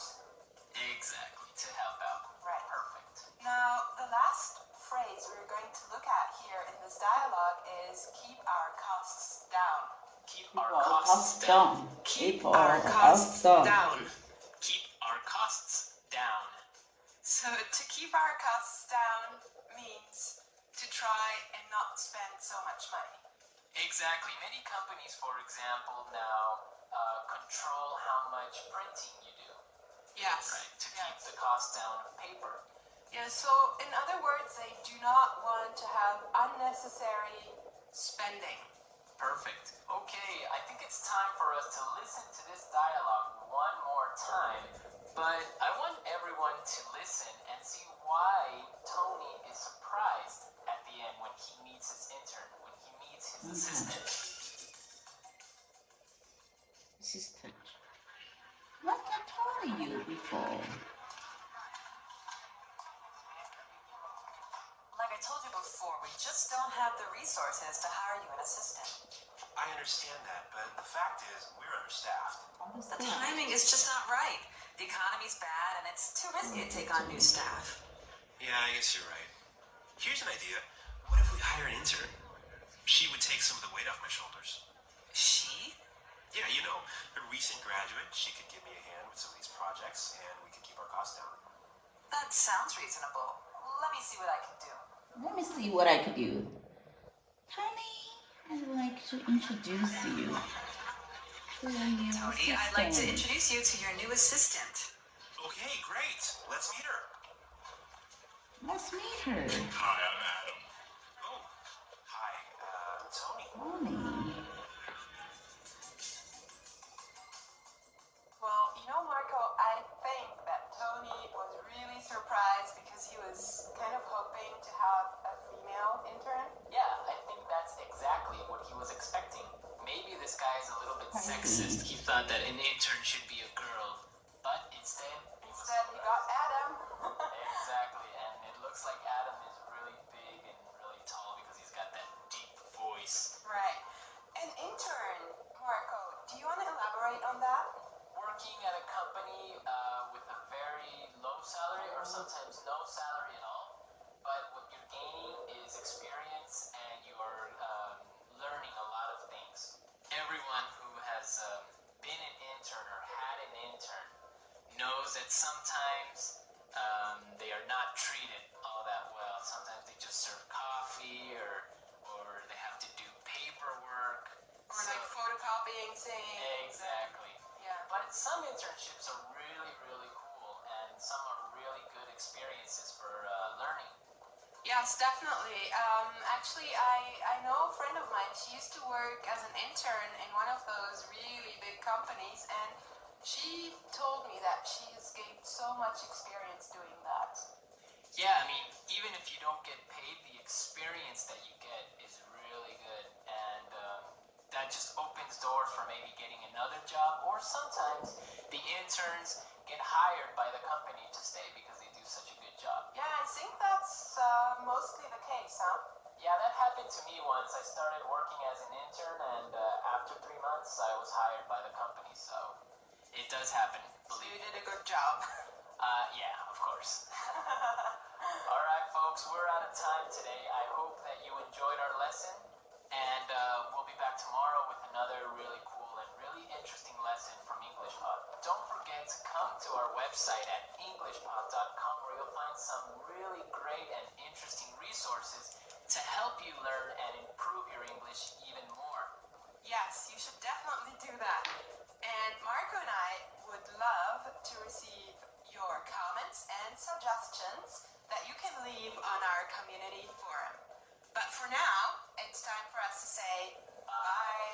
Exactly, to help out. Right. Perfect. Now, the last phrase we're going to look at here in this dialogue is keep our costs down. Keep our costs down. Keep our costs down. Keep our costs down. So, to keep our costs down means to try and not spend so much money. Exactly. Many companies, for example, now control how much printing you do. Yes. Right, to keep the cost down of paper. Yeah, so in other words, they do not want to have unnecessary spending. Perfect. Okay, I think it's time for us to listen to this dialogue one more time, but I want everyone to listen and see why Tony is surprised at the end when he meets his intern, when he meets his assistant. Assistant. What I told you before. Like I told you before, we just don't have the resources to hire you an assistant. I understand that, but the fact is, we're understaffed. The timing is just not right. The economy's bad, and it's too risky to take on new staff. Yeah, I guess you're right. Here's an idea. What if we hire an intern? She would take some of the weight off my shoulders. She? Yeah, you know, a recent graduate. She could give me a hand with some of these projects, and we could keep our costs down. That sounds reasonable. Let me see what I can do. Let me see what I could do. Tony, I'd like to introduce you to your new Tony, I'd like to introduce you to your new assistant. Okay, great. Let's meet her. Let's meet her. Hi, I'm Adam. Oh, hi, Tony. Tony. Well, you know, Marco, I think that Tony was really surprised because he was kind of hoping to have a female intern. Yeah, I think that's exactly what he was expecting. Maybe this guy is a little bit sexist. He thought that an intern should be a girl, but instead he got Adam. Exactly, and it looks like Adam is really big and really tall because he's got that deep voice. Right. An intern, Marco, do you want to elaborate on that? Working at a company with a very low salary or sometimes no salary at all, but what you're gaining is experience and you're learning a lot of things. Everyone who has been an intern or had an intern knows that sometimes they are not treated all that well. Sometimes they just serve coffee or they have to do paperwork. Or like photocopying things. Exactly. Yeah. But some internships are really, really cool and some are really good experiences for learning. Yes, definitely. Actually, I know a friend of mine. She used to work as an intern in one of those really big companies, and she told me that she has gained so much experience doing that. Yeah, I mean, even if you don't get paid, the experience that you get is really good, and that just opens doors for maybe getting another job, or sometimes the interns get hired by the company to stay because they do such a good job. Yeah, I think that's mostly the case, huh? Yeah, that happened to me once. I started working as an intern, and after 3 months, I was hired by the company, so it does happen. So you did a good job. Yeah, of course. All right, folks, we're out of time today. I hope that you enjoyed our lesson, and we'll be back tomorrow with another really cool and really interesting lesson from EnglishPod. Don't forget to come to our website at englishpod.com where you'll find some really great and interesting resources to help you learn and improve your English even more. Yes, you should definitely do that. And Marco and I would love to receive your comments and suggestions that you can leave on our community forum. But for now, it's time for us to say bye.